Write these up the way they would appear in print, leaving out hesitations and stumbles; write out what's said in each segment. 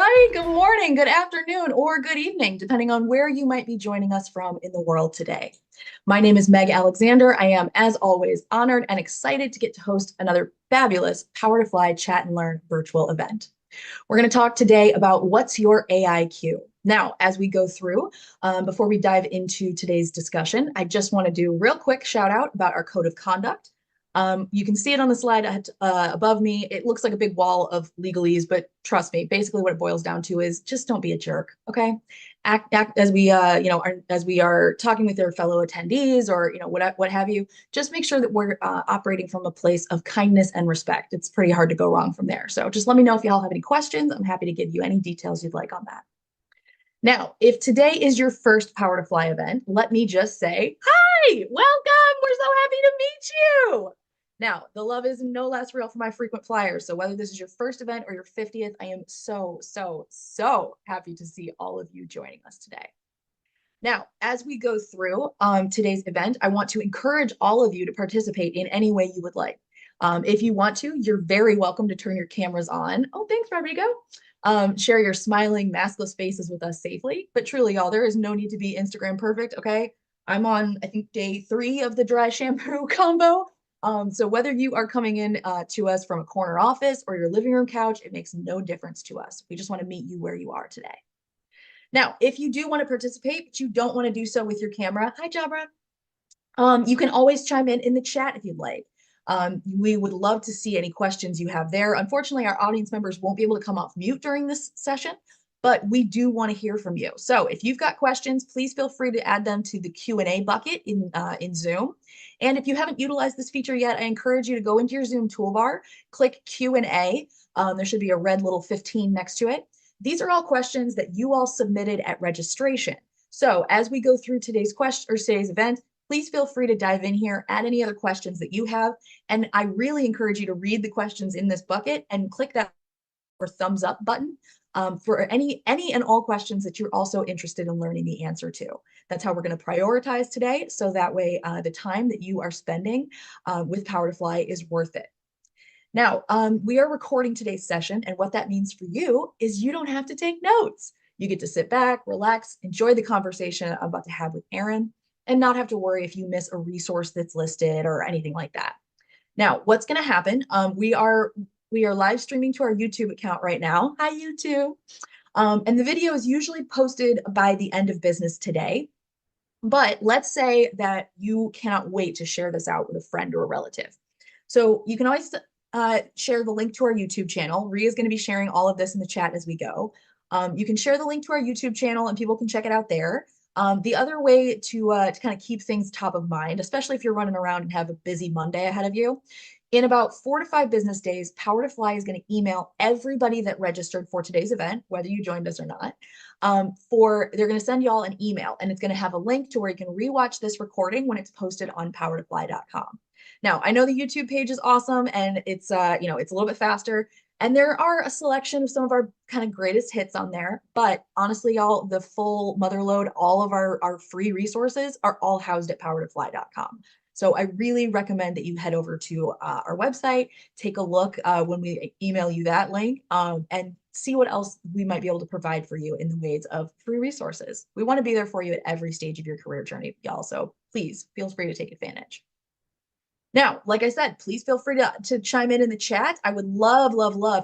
Hi, good morning, good afternoon, or good evening, depending on where you might be joining us from in the world today. My name is Meg Alexander. I am, as always, honored and excited to get to host another fabulous Power to Fly Chat and Learn virtual event. We're going to talk today about what's your AIQ. Now, as we go through, before we dive into today's discussion, I just want to do a real quick shout out about our code of conduct. You can see it on the slide above me. It looks like a big wall of legalese, but trust me, basically what it boils down to is just don't be a jerk, okay? Act as we, as we are talking with our fellow attendees or, what have you, just make sure that we're operating from a place of kindness and respect. It's pretty hard to go wrong from there. So just let me know if y'all have any questions. I'm happy to give you any details you'd like on that. Now, if today is your first Power to Fly event, let me just say, hi, welcome. We're so happy to meet you. Now, the love is no less real for my frequent flyers. So whether this is your first event or your 50th, I am so happy to see all of you joining us today. Now, as we go through today's event, I want to encourage all of you to participate in any way you would like. If you want to, you're very welcome to turn your cameras on. Oh, thanks, Rodrigo. Share your smiling, maskless faces with us safely. But truly, y'all, there is no need to be Instagram perfect, okay? I'm on, I think, day 3 of the dry shampoo combo. So whether you are coming in to us from a corner office or your living room couch, it makes no difference to us. We just want to meet you where you are today. Now, if you do want to participate, but you don't want to do so with your camera, hi, Jabra. You can always chime in the chat if you'd like. We would love to see any questions you have there. Unfortunately, our audience members won't be able to come off mute during this session, but we do want to hear from you. So if you've got questions, please feel free to add them to the Q&A bucket in Zoom. And if you haven't utilized this feature yet, I encourage you to go into your Zoom toolbar, click Q&A. There should be a red little 15 next to it. These are all questions that you all submitted at registration. So as we go through today's event, please feel free to dive in here, add any other questions that you have. And I really encourage you to read the questions in this bucket and click that or thumbs up button for any and all questions that you're also interested in learning the answer to. That's how we're going to prioritize today. So that way the time that you are spending with Power to Fly is worth it. Now, we are recording today's session, and what that means for you is you don't have to take notes. You get to sit back, relax, enjoy the conversation I'm about to have with Erin, and not have to worry if you miss a resource that's listed or anything like that. Now, what's going to happen? We are live streaming to our YouTube account right now. Hi, YouTube. And the video is usually posted by the end of business today. But let's say that you cannot wait to share this out with a friend or a relative. So you can always share the link to our YouTube channel. Rhea is going to be sharing all of this in the chat as we go. You can share the link to our YouTube channel and people can check it out there. The other way to kind of keep things top of mind, especially if you're running around and have a busy Monday ahead of you, in about 4 to 5 business days, Power to Fly is going to email everybody that registered for today's event, whether you joined us or not. They're going to send you all an email, and it's going to have a link to where you can rewatch this recording when it's posted on powertofly.com. Now, I know the YouTube page is awesome, and it's it's a little bit faster. And there are a selection of some of our kind of greatest hits on there. But honestly, y'all, the full motherload, all of our free resources are all housed at powertofly.com. So I really recommend that you head over to our website, take a look when we email you that link, and see what else we might be able to provide for you in the ways of free resources. We want to be there for you at every stage of your career journey, y'all. So please feel free to take advantage. Now, like I said, please feel free to chime in the chat. I would love,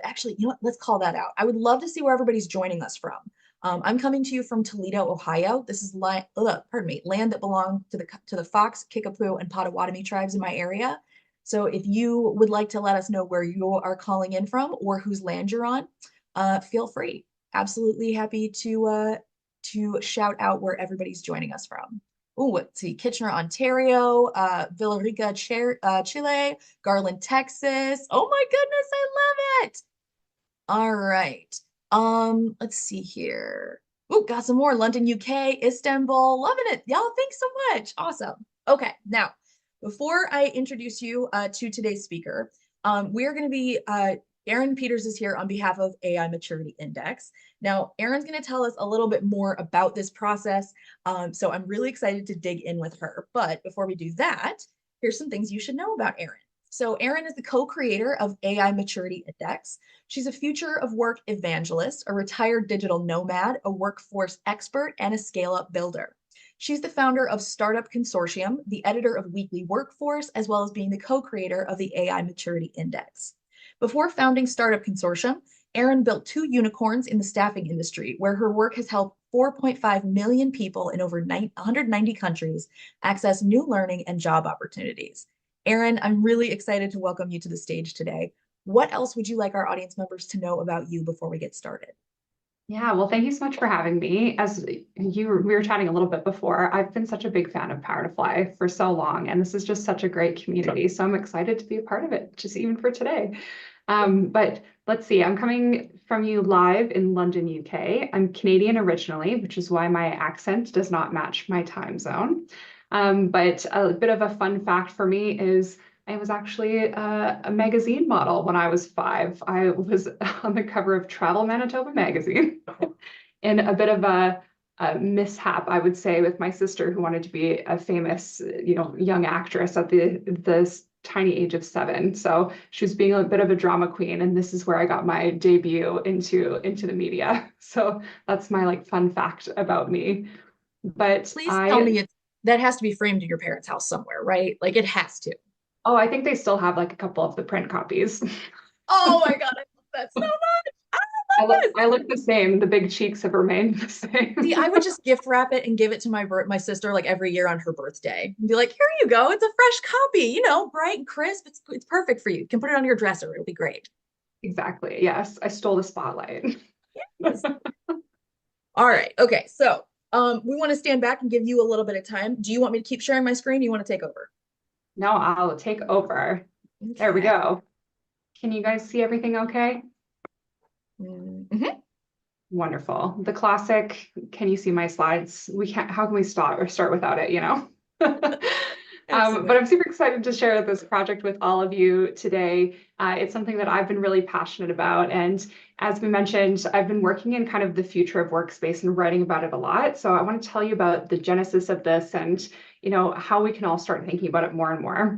actually, you know what, let's call that out. I would love to see where everybody's joining us from. I'm coming to you from Toledo, Ohio. This is land that belonged to the Fox, Kickapoo, and Potawatomi tribes in my area. So if you would like to let us know where you are calling in from or whose land you're on, feel free. Absolutely happy to shout out where everybody's joining us from. Oh, let's see, Kitchener, Ontario, Villarica, Chile, Garland, Texas. Oh my goodness, I love it. All right. Let's see here. Oh, got some more. London, UK, Istanbul. Loving it. Y'all, thanks so much. Awesome. Okay, now, before I introduce you to today's speaker, we're going to be Erin Peters is here on behalf of AI Maturity Index. Now, Erin's going to tell us a little bit more about this process, so I'm really excited to dig in with her. But before we do that, here's some things you should know about Erin. So Erin is the co-creator of AI Maturity Index. She's a future of work evangelist, a retired digital nomad, a workforce expert, and a scale-up builder. She's the founder of Startup Consortium, the editor of Weekly Workforce, as well as being the co-creator of the AI Maturity Index. Before founding Startup Consortium, Erin built 2 unicorns in the staffing industry, where her work has helped 4.5 million people in over 190 countries access new learning and job opportunities. Erin, I'm really excited to welcome you to the stage today. What else would you like our audience members to know about you before we get started? Yeah, well, thank you so much for having me. We were chatting a little bit before, I've been such a big fan of Power to Fly for so long, and this is just such a great community. So I'm excited to be a part of it, just even for today. But let's see, I'm coming from you live in London, UK. I'm Canadian originally, which is why my accent does not match my time zone. But a bit of a fun fact for me is I was actually a magazine model when I was 5. I was on the cover of Travel Manitoba magazine in a bit of a mishap, I would say, with my sister who wanted to be a famous, young actress at the tiny age of 7. So she was being a bit of a drama queen, and this is where I got my debut into the media. So that's my fun fact about me. But Please tell me that has to be framed in your parents' house somewhere, right? Like it has to. Oh, I think they still have a couple of the print copies. Oh my God, I love that so much. I love this. I look the same. The big cheeks have remained the same. See, I would just gift wrap it and give it to my sister like every year on her birthday and be like, here you go. It's a fresh copy, bright and crisp. It's perfect for you. You can put it on your dresser. It'll be great. Exactly. Yes, I stole the spotlight. Yes. All right. Okay. So we want to stand back and give you a little bit of time. Do you want me to keep sharing my screen? Do you want to take over? No, I'll take over. Okay. There we go. Can you guys see everything okay? Mm-hmm. Wonderful. The classic, can you see my slides? How can we start without it, But I'm super excited to share this project with all of you today. It's something that I've been really passionate about. And as we mentioned, I've been working in kind of the future of workspace and writing about it a lot. So I want to tell you about the genesis of this and, how we can all start thinking about it more and more.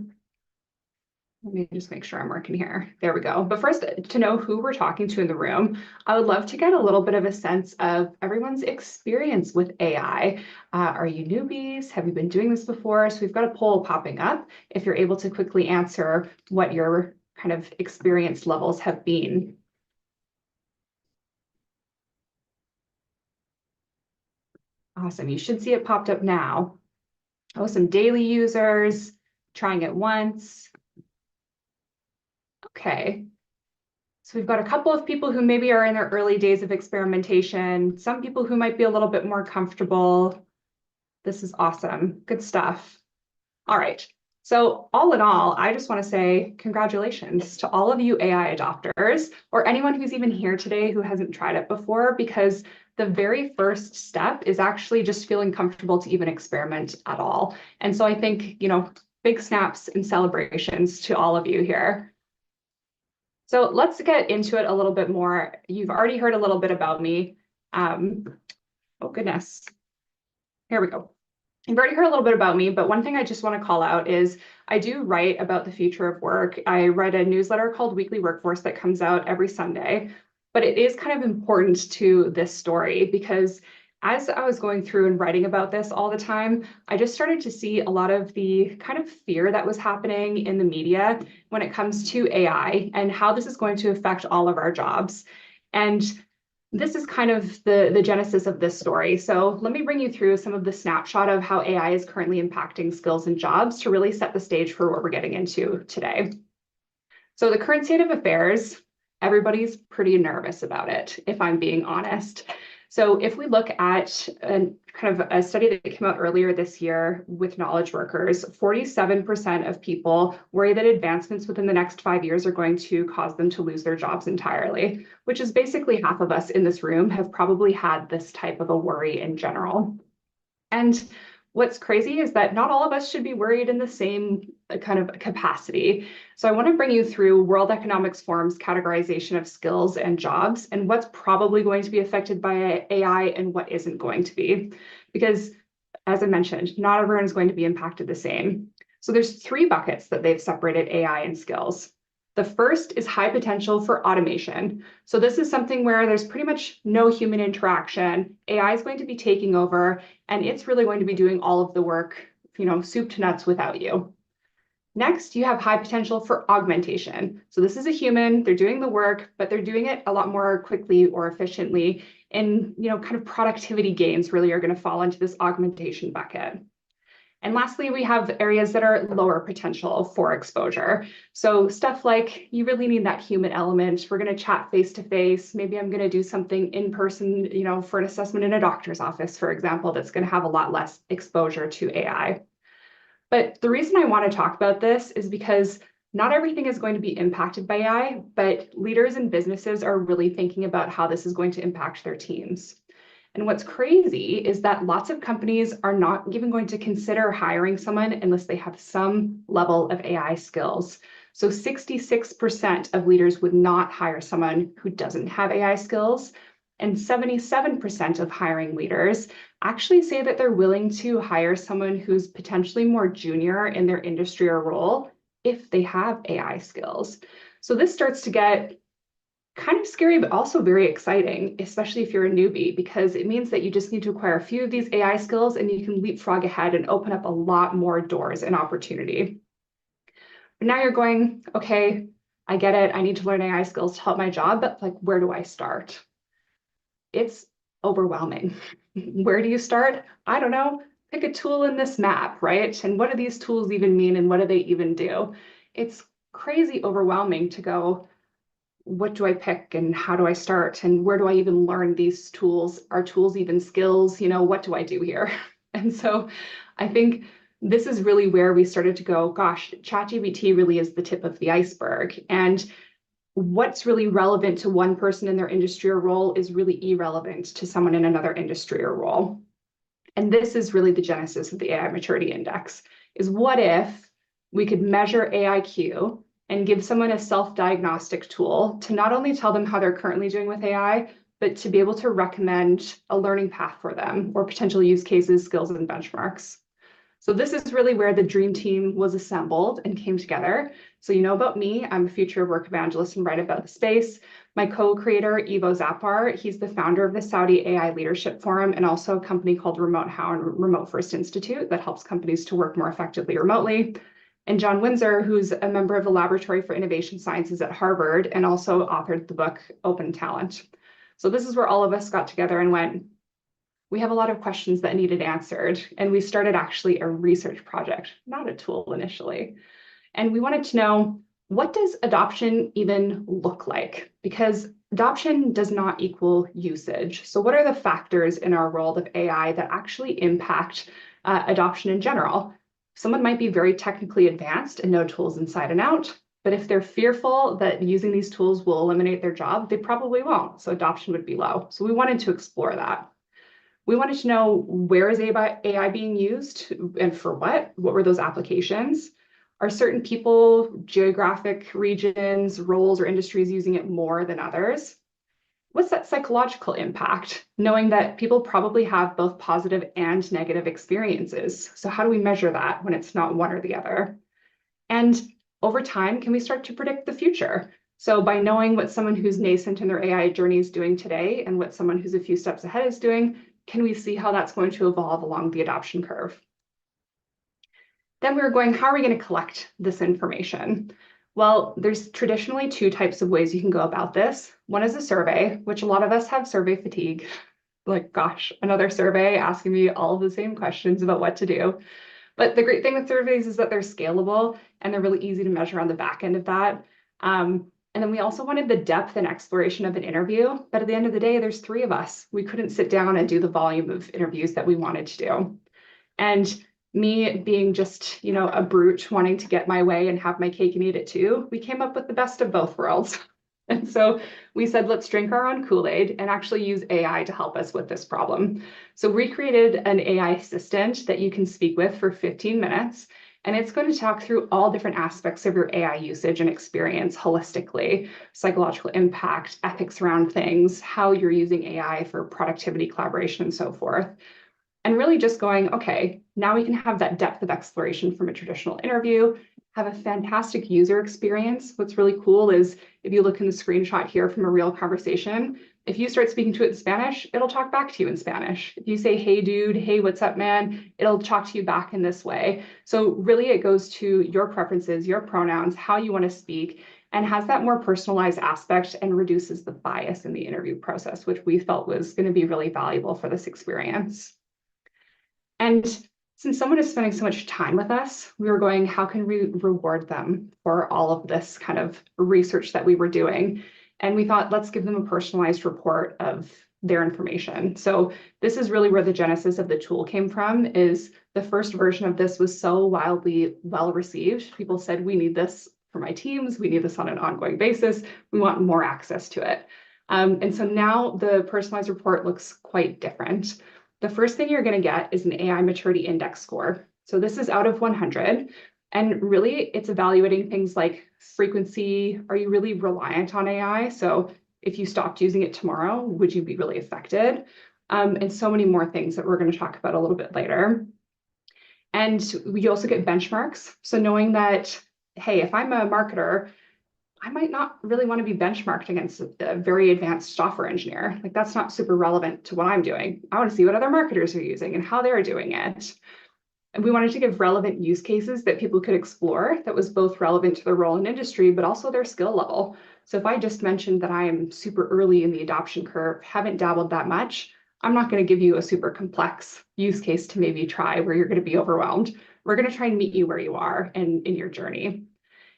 Let me just make sure I'm working here. There we go. But first, to know who we're talking to in the room, I would love to get a little bit of a sense of everyone's experience with AI. Are you newbies? Have you been doing this before? So we've got a poll popping up. If you're able to quickly answer what your kind of experience levels have been. Awesome. You should see it popped up now. Oh, some daily users trying it once. Okay. So we've got a couple of people who maybe are in their early days of experimentation, some people who might be a little bit more comfortable. This is awesome. Good stuff. All right. So all in all, I just want to say congratulations to all of you AI adopters or anyone who's even here today who hasn't tried it before, because the very first step is actually just feeling comfortable to even experiment at all. And so I think, big snaps and celebrations to all of you here. So let's get into it a little bit more. You've already heard a little bit about me. Oh goodness. Here we go. You've already heard a little bit about me, but one thing I just want to call out is I do write about the future of work. I write a newsletter called Weekly Workforce that comes out every Sunday, but it is kind of important to this story because as I was going through and writing about this all the time, I just started to see a lot of the kind of fear that was happening in the media when it comes to AI and how this is going to affect all of our jobs. And this is kind of the genesis of this story. So let me bring you through some of the snapshot of how AI is currently impacting skills and jobs to really set the stage for what we're getting into today. So the current state of affairs, everybody's pretty nervous about it, if I'm being honest. So if we look at kind of a study that came out earlier this year with knowledge workers, 47% of people worry that advancements within the next 5 years are going to cause them to lose their jobs entirely, which is basically half of us in this room have probably had this type of a worry in general. And what's crazy is that not all of us should be worried in the same kind of capacity. So I want to bring you through World Economic Forum's categorization of skills and jobs and what's probably going to be affected by AI and what isn't going to be. Because as I mentioned, not everyone is going to be impacted the same. So there's three buckets that they've separated AI and skills. The first is high potential for automation. So this is something where there's pretty much no human interaction. AI is going to be taking over, and it's really going to be doing all of the work, soup to nuts without you. Next, you have high potential for augmentation. So this is a human, they're doing the work, but they're doing it a lot more quickly or efficiently. And, kind of productivity gains really are going to fall into this augmentation bucket. And lastly, we have areas that are lower potential for exposure. So stuff like you really need that human element. We're going to chat face to face. Maybe I'm going to do something in person, for an assessment in a doctor's office, for example, that's going to have a lot less exposure to AI. But the reason I want to talk about this is because not everything is going to be impacted by AI, but leaders and businesses are really thinking about how this is going to impact their teams. And what's crazy is that lots of companies are not even going to consider hiring someone unless they have some level of AI skills. So 66% of leaders would not hire someone who doesn't have AI skills. And 77% of hiring leaders actually say that they're willing to hire someone who's potentially more junior in their industry or role if they have AI skills. So this starts to get kind of scary, but also very exciting, especially if you're a newbie, because it means that you just need to acquire a few of these AI skills and you can leapfrog ahead and open up a lot more doors and opportunity. But now you're going, okay, I get it. I need to learn AI skills to help my job, but where do I start? It's overwhelming. Where do you start? I don't know. Pick a tool in this map, right? And what do these tools even mean and what do they even do? It's crazy overwhelming to go, what do I pick and how do I start and where do I even learn these tools? Are tools even skills? What do I do here? And so I think this is really where we started to go, gosh, ChatGPT really is the tip of the iceberg. And what's really relevant to one person in their industry or role is really irrelevant to someone in another industry or role. And this is really the genesis of the AI Maturity Index, is what if we could measure AIQ and give someone a self-diagnostic tool to not only tell them how they're currently doing with AI, but to be able to recommend a learning path for them or potential use cases, skills, and benchmarks. So this is really where the dream team was assembled and came together. So you know about me, I'm a future work evangelist and write about the space. My co-creator, Ivo Zapar, he's the founder of the Saudi AI Leadership Forum and also a company called Remote How and Remote First Institute that helps companies to work more effectively remotely. And John Windsor, who's a member of the Laboratory for Innovation Sciences at Harvard and also authored the book Open Talent. So this is where all of us got together and went, we have a lot of questions that needed answered. And we started actually a research project, not a tool initially. And we wanted to know, what does adoption even look like? Because adoption does not equal usage. So what are the factors in our world of AI that actually impact adoption in general? Someone might be very technically advanced and know tools inside and out, but if they're fearful that using these tools will eliminate their job, they probably won't. So adoption would be low. So we wanted to explore that. We wanted to know, where is AI being used and for what? What were those applications? Are certain people, geographic regions, roles, or industries using it more than others? What's that psychological impact? Knowing that people probably have both positive and negative experiences. So how do we measure that when it's not one or the other? And over time, can we start to predict the future? So by knowing what someone who's nascent in their AI journey is doing today and what someone who's a few steps ahead is doing, can we see how that's going to evolve along the adoption curve? Then we were going, how are we going to collect this information? Well, there's traditionally two types of ways you can go about this. One is a survey, which a lot of us have survey fatigue. Like, gosh, another survey asking me all of the same questions about what to do. But the great thing with surveys is that they're scalable and they're really easy to measure on the back end of that. And then we also wanted the depth and exploration of an interview. But at the end of the day, there's three of us. We couldn't sit down and do the volume of interviews that we wanted to do. And me being just, a brute wanting to get my way and have my cake and eat it too, we came up with the best of both worlds. And so we said, let's drink our own Kool-Aid and actually use AI to help us with this problem. So we created an AI assistant that you can speak with for 15 minutes. And it's going to talk through all different aspects of your AI usage and experience holistically, psychological impact, ethics around things, how you're using AI for productivity, collaboration, and so forth. and really just going, okay, now we can have that depth of exploration from a traditional interview, have a fantastic user experience. What's really cool is if you look in the screenshot here from a real conversation, if you start speaking to it in Spanish, it'll talk back to you in Spanish. If you say, hey, dude, hey, what's up, man, it'll talk to you back in this way. So really it goes to your preferences, your pronouns, how you want to speak, and has that more personalized aspect and reduces the bias in the interview process, which we felt was going to be really valuable for this experience. And since someone is spending so much time with us, we were going, how can we reward them for all of this kind of research that we were doing? And we thought, let's give them a personalized report of their information. So this is really where the genesis of the tool came from, is the first version of this was so wildly well received. People said, we need this for my teams. We need this on an ongoing basis. We want more access to it. And so now the personalized report looks quite different. The first thing you're going to get is an AI maturity index score. So this is out of 100. And really, it's evaluating things like frequency. Are you really reliant on AI? So if you stopped using it tomorrow, would you be really affected? And so many more things that we're going to talk about a little bit later. And we also get benchmarks. So knowing that, hey, if I'm a marketer, I might not really want to be benchmarked against a very advanced software engineer. Like that's not super relevant to what I'm doing. I want to see what other marketers are using and how they're doing it. And we wanted to give relevant use cases that people could explore that was both relevant to their role in industry, but also their skill level. So if I just mentioned that I am super early in the adoption curve, haven't dabbled that much, I'm not going to give you a super complex use case to maybe try where you're going to be overwhelmed. We're going to try and meet you where you are in your journey.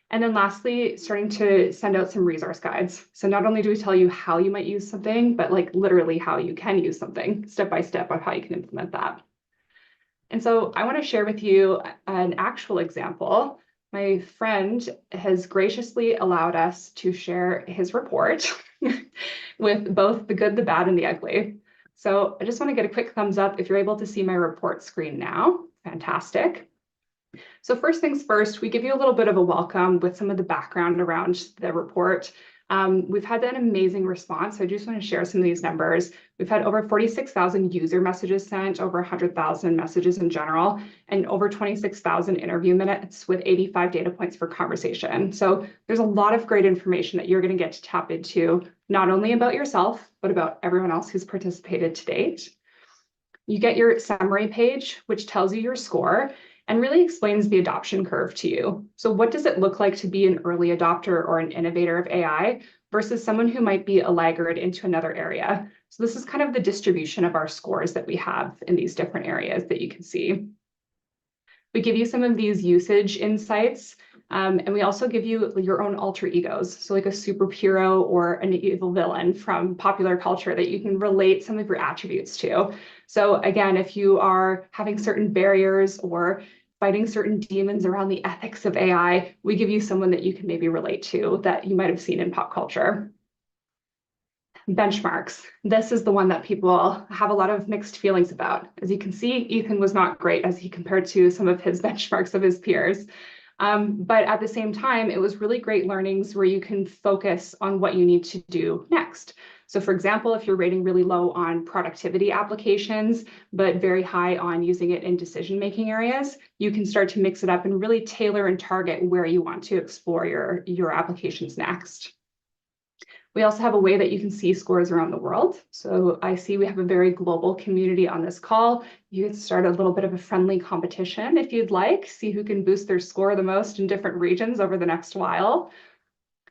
And then lastly, starting to send out some resource guides. So not only do we tell you how you might use something, but like literally how you can use something step by step of how you can implement that. And so I want to share with you an actual example. My friend has graciously allowed us to share his report with both the good, the bad, and the ugly. So I just want to get a quick thumbs up if you're able to see my report screen now. Fantastic. So first things first, we give you a little bit of a welcome with some of the background around the report. We've had an amazing response. So I just want to share some of these numbers. We've had over 46,000 user messages sent, over 100,000 messages in general, and over 26,000 interview minutes with 85 data points for conversation. So there's a lot of great information that you're going to get to tap into, not only about yourself, but about everyone else who's participated to date. You get your summary page, which tells you your score and really explains the adoption curve to you. So what does it look like to be an early adopter or an innovator of AI versus someone who might be a laggard into another area? So this is kind of the distribution of our scores that we have in these different areas that you can see. We give you some of these usage insights, and we also give you your own alter egos. So like a superhero or an evil villain from popular culture that you can relate some of your attributes to. So again, if you are having certain barriers or fighting certain demons around the ethics of AI, we give you someone that you can maybe relate to that you might have seen in pop culture. Benchmarks. This is the one that people have a lot of mixed feelings about. As you can see, Ethan was not great as he compared to some of his benchmarks of his peers. But at the same time, it was really great learnings where you can focus on what you need to do next. So for example, if you're rating really low on productivity applications, but very high on using it in decision-making areas, you can start to mix it up and really tailor and target where you want to explore your applications next. We also have a way that you can see scores around the world. So I see we have a very global community on this call. You can start a little bit of a friendly competition if you'd like, see who can boost their score the most in different regions over the next while.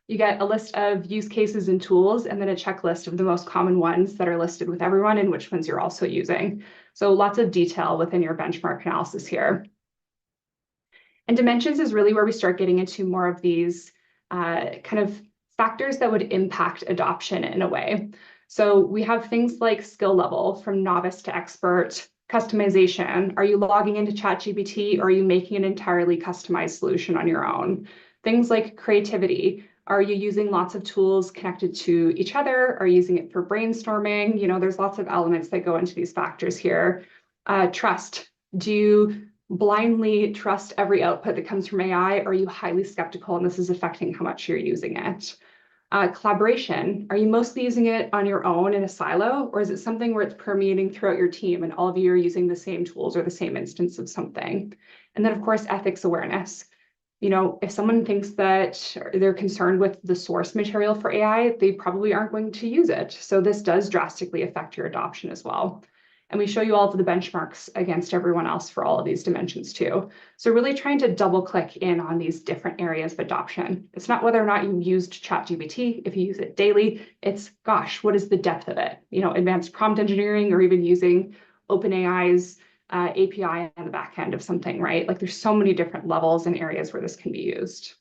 You get a list of use cases and tools, and then a checklist of the most common ones that are listed with everyone and which ones you're also using. So lots of detail within your benchmark analysis here. And dimensions is really where we start getting into more of these kind of factors that would impact adoption in a way. So we have things like skill level from novice to expert, customization. Are you logging into ChatGPT or are you making an entirely customized solution on your own? Things like creativity. Are you using lots of tools connected to each other? Are you using it for brainstorming? You know, there's lots of elements that go into these factors here. Trust. Do you blindly trust every output that comes from AI? Or are you highly skeptical and this is affecting how much you're using it? Collaboration. Are you mostly using it on your own in a silo, or is it something where it's permeating throughout your team and all of you are using the same tools or the same instance of something? And then, of course, ethics awareness. If someone thinks that they're concerned with the source material for AI, they probably aren't going to use it. So this does drastically affect your adoption as well. And we show you all of the benchmarks against everyone else for all of these dimensions too. So really trying to double click in on these different areas of adoption. It's not whether or not you used ChatGPT, if you use it daily, it's gosh, what is the depth of it? Advanced prompt engineering or even using OpenAI's API on the back end of something, right? Like there's so many different levels and areas where this can be used.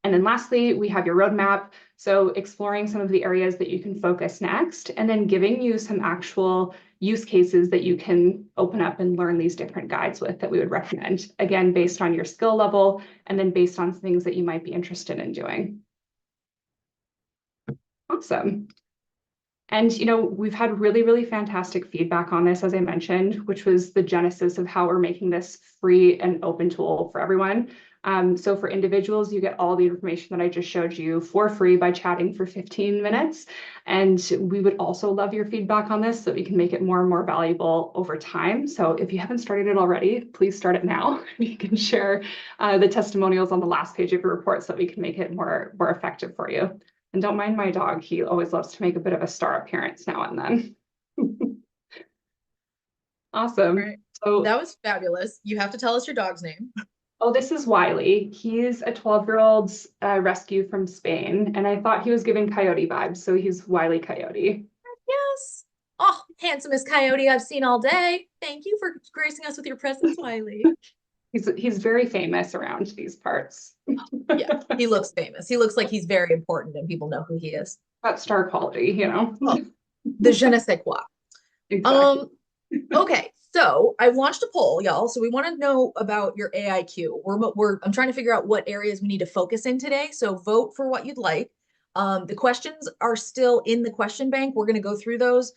And then lastly, we have your roadmap. So exploring some of the areas that you can focus next, and then giving you some actual use cases that you can open up and learn these different guides with that we would recommend, again, based on your skill level, and then based on things that you might be interested in doing. Awesome. And, we've had really, really fantastic feedback on this, as I mentioned, which was the genesis of how we're making this free and open tool for everyone. So for individuals, you get all the information that I just showed you for free by chatting for 15 minutes. And we would also love your feedback on this so that we can make it more and more valuable over time. So if you haven't started it already, please start it now. You can share the testimonials on the last page of your report so that we can make it more effective for you. And don't mind my dog. He always loves to make a bit of a star appearance now and then. Awesome. Right. So That was fabulous. You have to tell us your dog's name. oh, this is Wiley. He's a 12-year-old rescue from Spain, and I thought he was giving coyote vibes, so he's Wiley Coyote. Yes. Oh, handsomest coyote I've seen all day. Thank you for gracing us with your presence, Wiley. He's very famous around these parts. Yeah, he looks famous. He looks like he's very important and people know who he is. That star quality, Oh, the je ne sais quoi. Exactly. Okay, so I launched a poll, y'all. So we want to know about your AIQ. I'm trying to figure out what areas we need to focus in today. So vote for what you'd like. The questions are still in the question bank. We're going to go through those.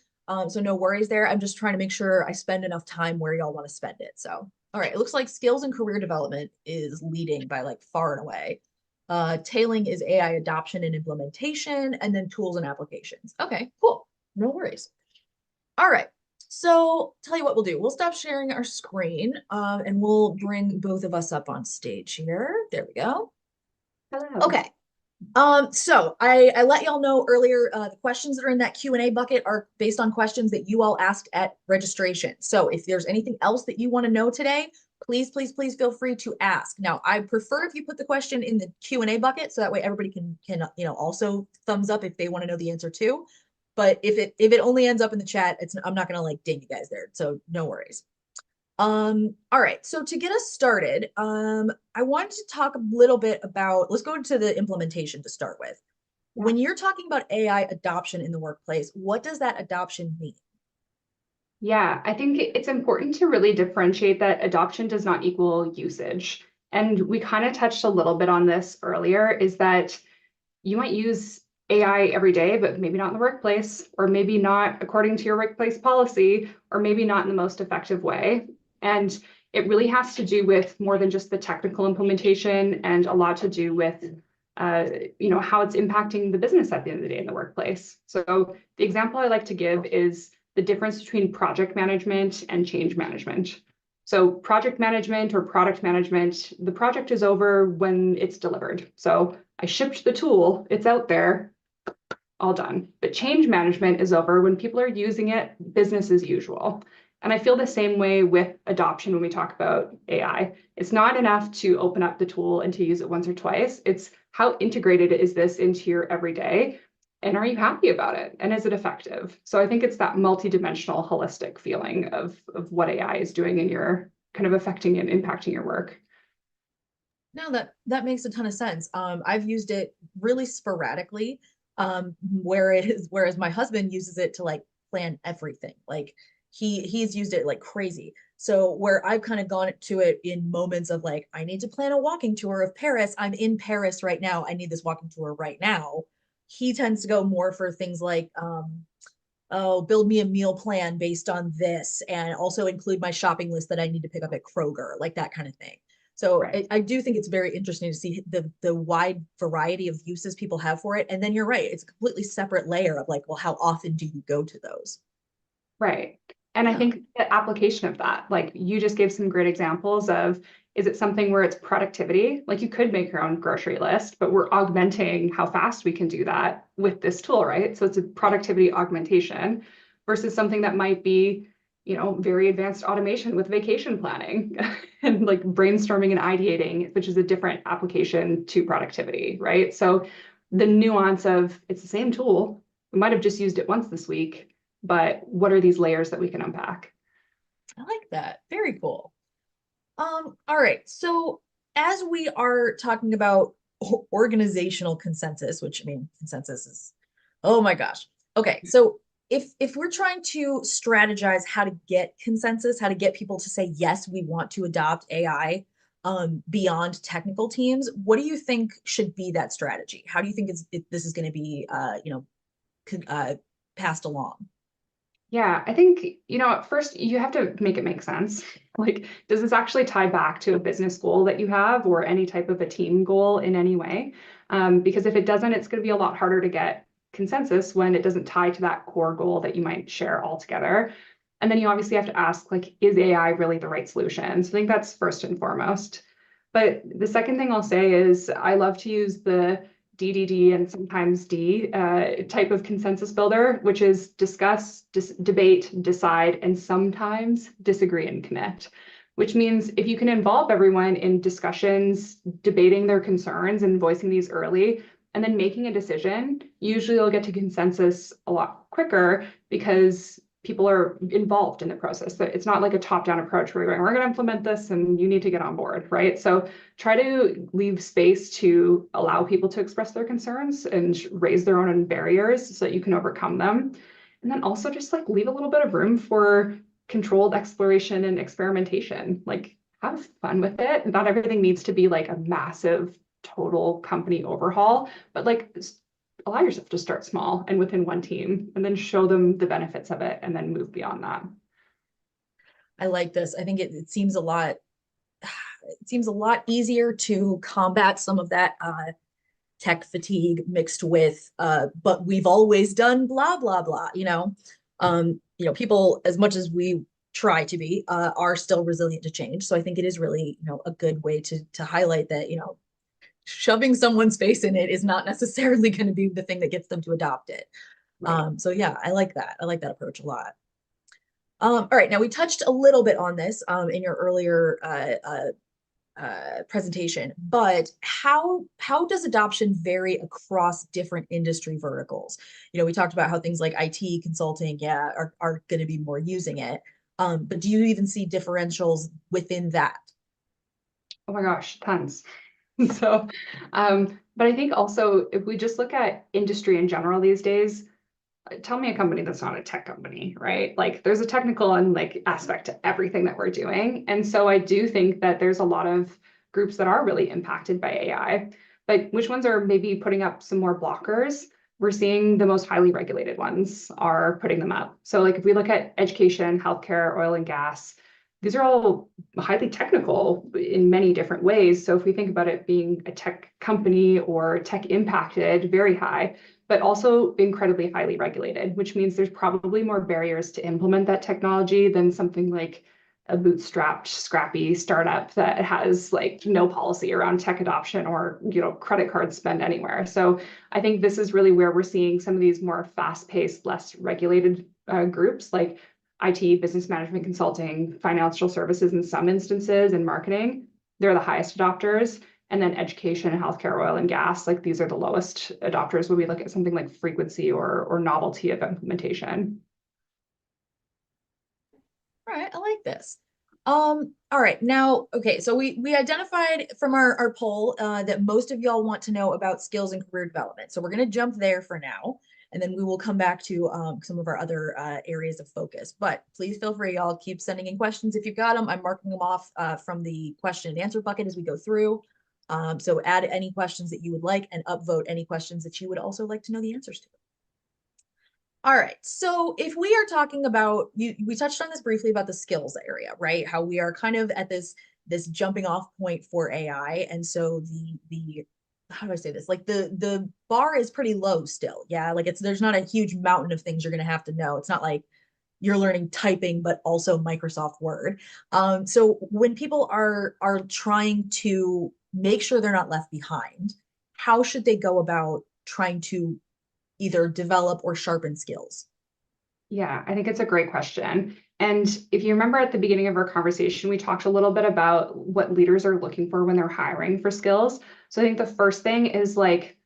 So no worries there. I'm just trying to make sure I spend enough time where y'all want to spend it. So, all right, it looks like skills and career development is leading by like far and away. Tailing is AI adoption and implementation, and then tools and applications. Okay, cool. No worries. All right. So tell you what we'll do. We'll stop sharing our screen and we'll bring both of us up on stage here. There we go. Hello. Okay. So I let y'all know earlier, the questions that are in that Q&A bucket are based on questions that you all asked at registration. So if there's anything else that you want to know today, please, please, please feel free to ask. Now, I prefer if you put the question in the Q&A bucket so that way everybody can also thumbs up if they want to know the answer too. But if it only ends up in the chat, I'm not gonna like ding you guys there. So no worries. All right. So to get us started, I wanted to talk a little bit about, let's go into the implementation to start with. Yeah. When you're talking about AI adoption in the workplace, what does that adoption mean? Yeah, I think it's important to really differentiate that adoption does not equal usage. And we kind of touched a little bit on this earlier, is that you might use AI every day, but maybe not in the workplace, or maybe not according to your workplace policy, or maybe not in the most effective way. And it really has to do with more than just the technical implementation and a lot to do with how it's impacting the business at the end of the day in the workplace. So the example I like to give is the difference between project management and change management. So project management or product management, the project is over when it's delivered. So I shipped the tool, it's out there, all done. But change management is over when people are using it, business as usual. And I feel the same way with adoption when we talk about AI. It's not enough to open up the tool and to use it once or twice. It's how integrated is this into your everyday? And are you happy about it? And is it effective? So I think it's that multidimensional, holistic feeling of what AI is doing in your kind of affecting and impacting your work. No, that makes a ton of sense. I've used it really sporadically, whereas my husband uses it to like plan everything. Like he's used it like crazy. So where I've kind of gone to it in moments of like, I need to plan a walking tour of Paris. I'm in Paris right now. I need this walking tour right now. He tends to go more for things like, oh, build me a meal plan based on this, and also include my shopping list that I need to pick up at Kroger, like that kind of thing. So Right. I do think it's very interesting to see the wide variety of uses people have for it. And then you're right, it's a completely separate layer of like, well, how often do you go to those? Right. And I Yeah. think the application of that, like you just gave some great examples of, is it something where it's productivity? Like you could make your own grocery list, but we're augmenting how fast we can do that with this tool, right? So it's a productivity augmentation versus something that might be, very advanced automation with vacation planning and like brainstorming and ideating, which is a different application to productivity, right? So the nuance of it's the same tool. We might have just used it once this week, but what are these layers that we can unpack? I like that. Very cool. All right. So as we are talking about organizational consensus, which I mean, consensus is, oh my gosh. Okay. So if we're trying to strategize how to get consensus, how to get people to say, yes, we want to adopt AI beyond technical teams, what do you think should be that strategy? How do you think this is going to be, uh, passed along? Yeah, I think, at first you have to make it make sense. Like, does this actually tie back to a business goal that you have or any type of a team goal in any way? Because if it doesn't, it's going to be a lot harder to get consensus when it doesn't tie to that core goal that you might share altogether. And then you obviously have to ask, like, is AI really the right solution? So I think that's first and foremost. But the second thing I'll say is I love to use the DDD and sometimes D type of consensus builder, which is discuss, debate, decide, and sometimes disagree and commit. Which means if you can involve everyone in discussions, debating their concerns and voicing these early, and then making a decision, usually you'll get to consensus a lot quicker because people are involved in the process. So it's not like a top-down approach where we're going to implement this and you need to get on board, right? So try to leave space to allow people to express their concerns and raise their own barriers so that you can overcome them. And then also just like leave a little bit of room for controlled exploration and experimentation. Like have fun with it. Not everything needs to be like a massive total company overhaul, but like allow yourself to start small and within one team and then show them the benefits of it and then move beyond that. I like this. I think it seems a lot it seems a lot easier to combat some of that tech fatigue mixed with but we've always done blah blah blah, people, as much as we try to be, are still resilient to change. So I think it is really, a good way to highlight that, shoving someone's face in it is not necessarily going to be the thing that gets them to adopt it. Right. So yeah, I like that. I like that approach a lot. All right, now we touched a little bit on this in your earlier presentation, but how does adoption vary across different industry verticals? We talked about how things like IT consulting, yeah, are going to be more using it. But do you even see differentials within that? Oh my gosh, tons. So, but I think also if we just look at industry in general these days, tell me a company that's not a tech company, right? Like there's a technical and like aspect to everything that we're doing. And so I do think that there's a lot of groups that are really impacted by AI, but which ones are maybe putting up some more blockers? We're seeing the most highly regulated ones are putting them up. So like if we look at education, healthcare, oil and gas, these are all highly technical in many different ways. So if we think about it being a tech company or tech impacted, very high, but also incredibly highly regulated, which means there's probably more barriers to implement that technology than something like a bootstrapped, scrappy startup that has like no policy around tech adoption or credit card spend anywhere. So I think this is really where we're seeing some of these more fast-paced, less regulated groups like IT, business management consulting, financial services in some instances, and marketing. They're the highest adopters. And then education, healthcare, oil and gas, like these are the lowest adopters when we look at something like frequency or novelty of implementation. All right, I like this. All right, now, okay, so we identified from our poll that most of y'all want to know about skills and career development. So we're going to jump there for now, and then we will come back to some of our other areas of focus. But please feel free, y'all keep sending in questions if you've got them. I'm marking them off from the question and answer bucket as we go through. So add any questions that you would like and upvote any questions that you would also like to know the answers to. All right. So if we are talking about we touched on this briefly about the skills area, right? How we are kind of at this this jumping off point for AI. And so the how do I say this? Like the bar is pretty low still. Yeah. Like there's not a huge mountain of things you're gonna have to know. It's not like you're learning typing, but also Microsoft Word. So when people are trying to make sure they're not left behind, how should they go about trying to either develop or sharpen skills? Yeah, I think it's a great question. And if you remember at the beginning of our conversation, we talked a little bit about what leaders are looking for when they're hiring for skills. So I think the first thing is like,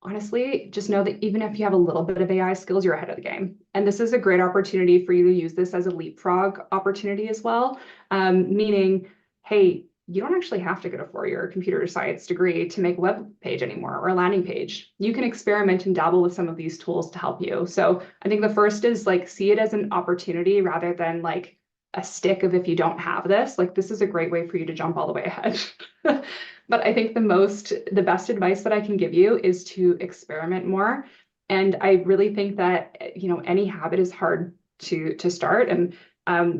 honestly, just know that even if you have a little bit of AI skills, you're ahead of the game. And this is a great opportunity for you to use this as a leapfrog opportunity as well. Meaning, hey, you don't actually have to go to 4-year computer science degree to make a web page anymore or a landing page. You can experiment and dabble with some of these tools to help you. So I think the first is like, see it as an opportunity rather than like a stick of if you don't have this, like this is a great way for you to jump all the way ahead. But I think the best advice that I can give you is to experiment more. And I really think that, any habit is hard to start. And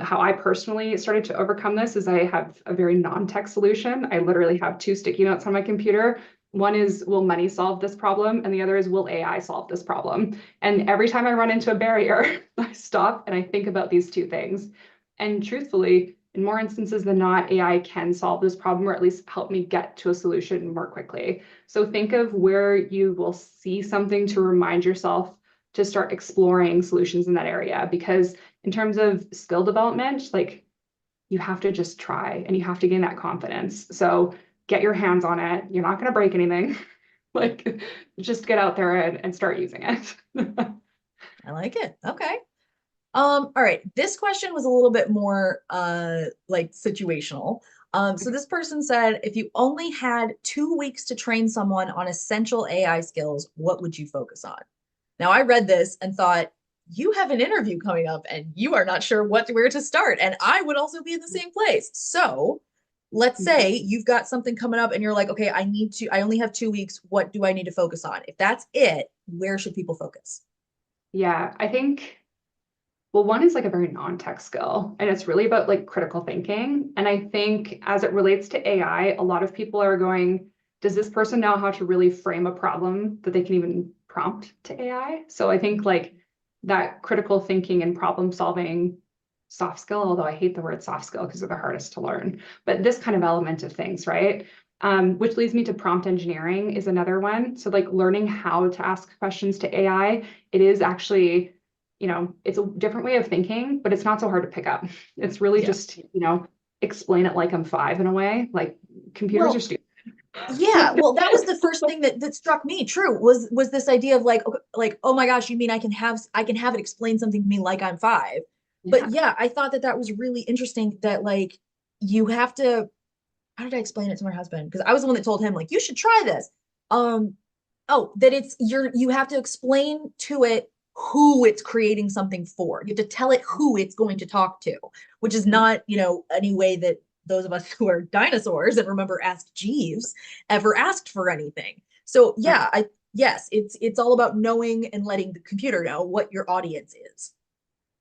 how I personally started to overcome this is I have a very non-tech solution. I literally have 2 sticky notes on my computer. One is, will money solve this problem? And the other is, will AI solve this problem? And every time I run into a barrier, I stop and I think about these 2 things. And truthfully, in more instances than not, AI can solve this problem or at least help me get to a solution more quickly. So think of where you will see something to remind yourself to start exploring solutions in that area. Because in terms of skill development, like you have to just try and you have to gain that confidence. So get your hands on it. You're not going to break anything. Like just get out there and start using it. I like it. Okay. All right. This question was a little bit more like situational. So this person said, if you only had 2 weeks to train someone on essential AI skills, what would you focus on? Now, I read this and thought, you have an interview coming up and you are not sure where to start. And I would also be in the same place. So let's say you've got something coming up and you're like, okay, I only have 2 weeks. What do I need to focus on? If that's it, where should people focus? Yeah, I think, well, one is like a very non-tech skill, and it's really about like critical thinking. And I think as it relates to AI, a lot of people are going, does this person know how to really frame a problem that they can even prompt to AI? So I think like that critical thinking and problem solving soft skill, although I hate the word soft skill because they're the hardest to learn, but this kind of element of things, right? Which leads me to prompt engineering is another one. So like learning how to ask questions to AI, it is actually, it's a different way of thinking, but it's not so hard to pick up. It's really Yeah. just, explain it like I'm 5 in a way, like computers are Well, stupid. yeah, well, that was the first thing that struck me. True, was this idea of like, oh my gosh, you mean I can have it explain something to me like I'm 5? But Yeah. yeah, I thought that was really interesting that like you have to. How did I explain it to my husband? Because I was the one that told him like you should try this. Um, oh, that you have to explain to it who it's creating something for. You have to tell it who it's going to talk to, which is not, any way that those of us who are dinosaurs and remember Ask Jeeves ever asked for anything. So Right. yeah, yes, it's all about knowing and letting the computer know what your audience is.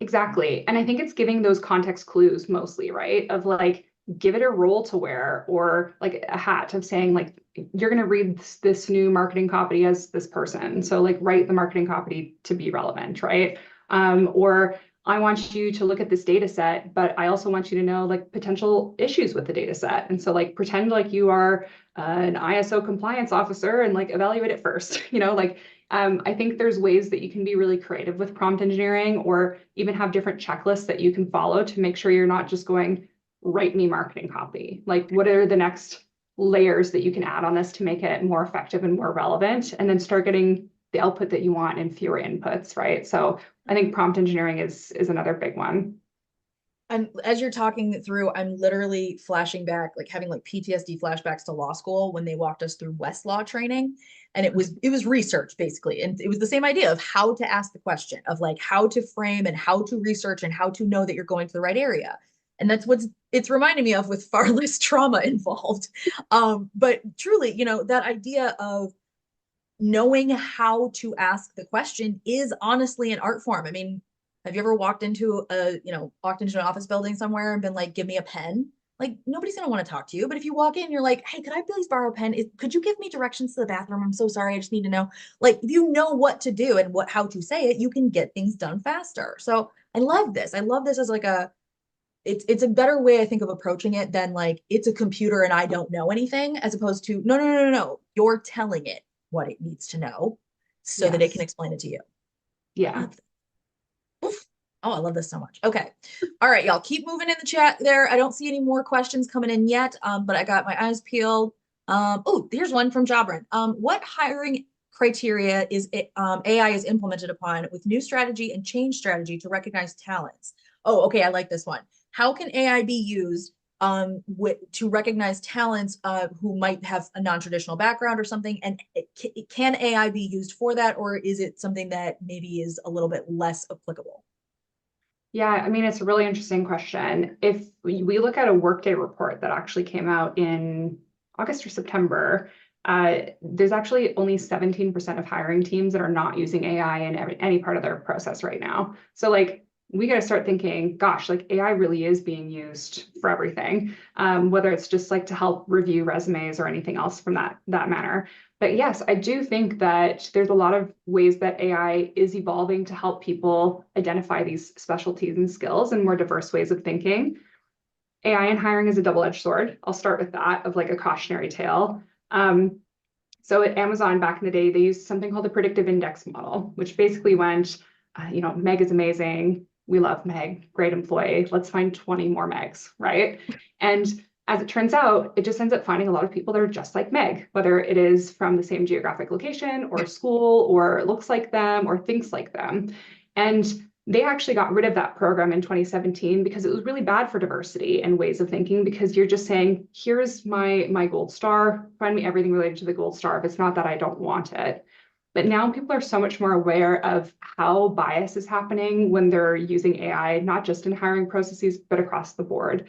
Exactly. And I think it's giving those context clues mostly, right? Of like, give it a role to wear or like a hat of saying, like, you're going to read this new marketing copy as this person. So, like, write the marketing copy to be relevant, right? Or I want you to look at this data set, but I also want you to know like potential issues with the data set. And so, like, pretend like you are an ISO compliance officer and like evaluate it first, like I think there's ways that you can be really creative with prompt engineering or even have different checklists that you can follow to make sure you're not just going, write me marketing copy. Like, what are the next layers that you can add on this to make it more effective and more relevant? And then start getting the output that you want in fewer inputs, right? So I think prompt engineering is another big one. As you're talking through, I'm literally flashing back, like having like PTSD flashbacks to law school when they walked us through Westlaw training. And it was research basically. And it was the same idea of how to ask the question of like how to frame and how to research and how to know that you're going to the right area. And that's what's it's reminding me of with far less trauma involved. But truly, that idea of knowing how to ask the question is honestly an art form. I mean, have you ever walked into an office building somewhere and been like, give me a pen? like nobody's going to want to talk to you. But if you walk in, you're like, hey, could I please borrow a pen? Could you give me directions to the bathroom? I'm so sorry. I just need to know. Like, if you know what to do and how to say it, you can get things done faster. So I love this. I love this as like it's a better way, I think, of approaching it than like it's a computer and I don't know anything, as opposed to no. You're telling it what it needs to know so that it can Yes. explain it to you. Yeah. Oof. Oh, I love this so much. Okay. All right, y'all keep moving in the chat there. I don't see any more questions coming in yet, but I got my eyes peeled. Oh, here's one from Jobran. What hiring criteria is AI is implemented upon with new strategy and change strategy to recognize talents? Oh, okay. I like this one. How can AI be used to recognize talents who might have a non-traditional background or something? And can AI be used for that, or is it something that maybe is a little bit less applicable? Yeah, I mean, it's a really interesting question. If we look at a Workday report that actually came out in August or September, there's actually only 17% of hiring teams that are not using AI in any part of their process right now. So like, we got to start thinking, gosh, like AI really is being used for everything, whether it's just like to help review resumes or anything else from that manner. But yes, I do think that there's a lot of ways that AI is evolving to help people identify these specialties and skills and more diverse ways of thinking. AI in hiring is a double-edged sword. I'll start with that of like a cautionary tale. So at Amazon back in the day, they used something called the predictive index model, which basically went, Meg is amazing. We love Meg, great employee. Let's find 20 more Megs, right? And as it turns out, it just ends up finding a lot of people that are just like Meg, whether it is from the same geographic location or school or looks like them or thinks like them. And they actually got rid of that program in 2017 because it was really bad for diversity and ways of thinking, because you're just saying, here's my gold star, find me everything related to the gold star. If it's not that, I don't want it. But now people are so much more aware of how bias is happening when they're using AI, not just in hiring processes, but across the board.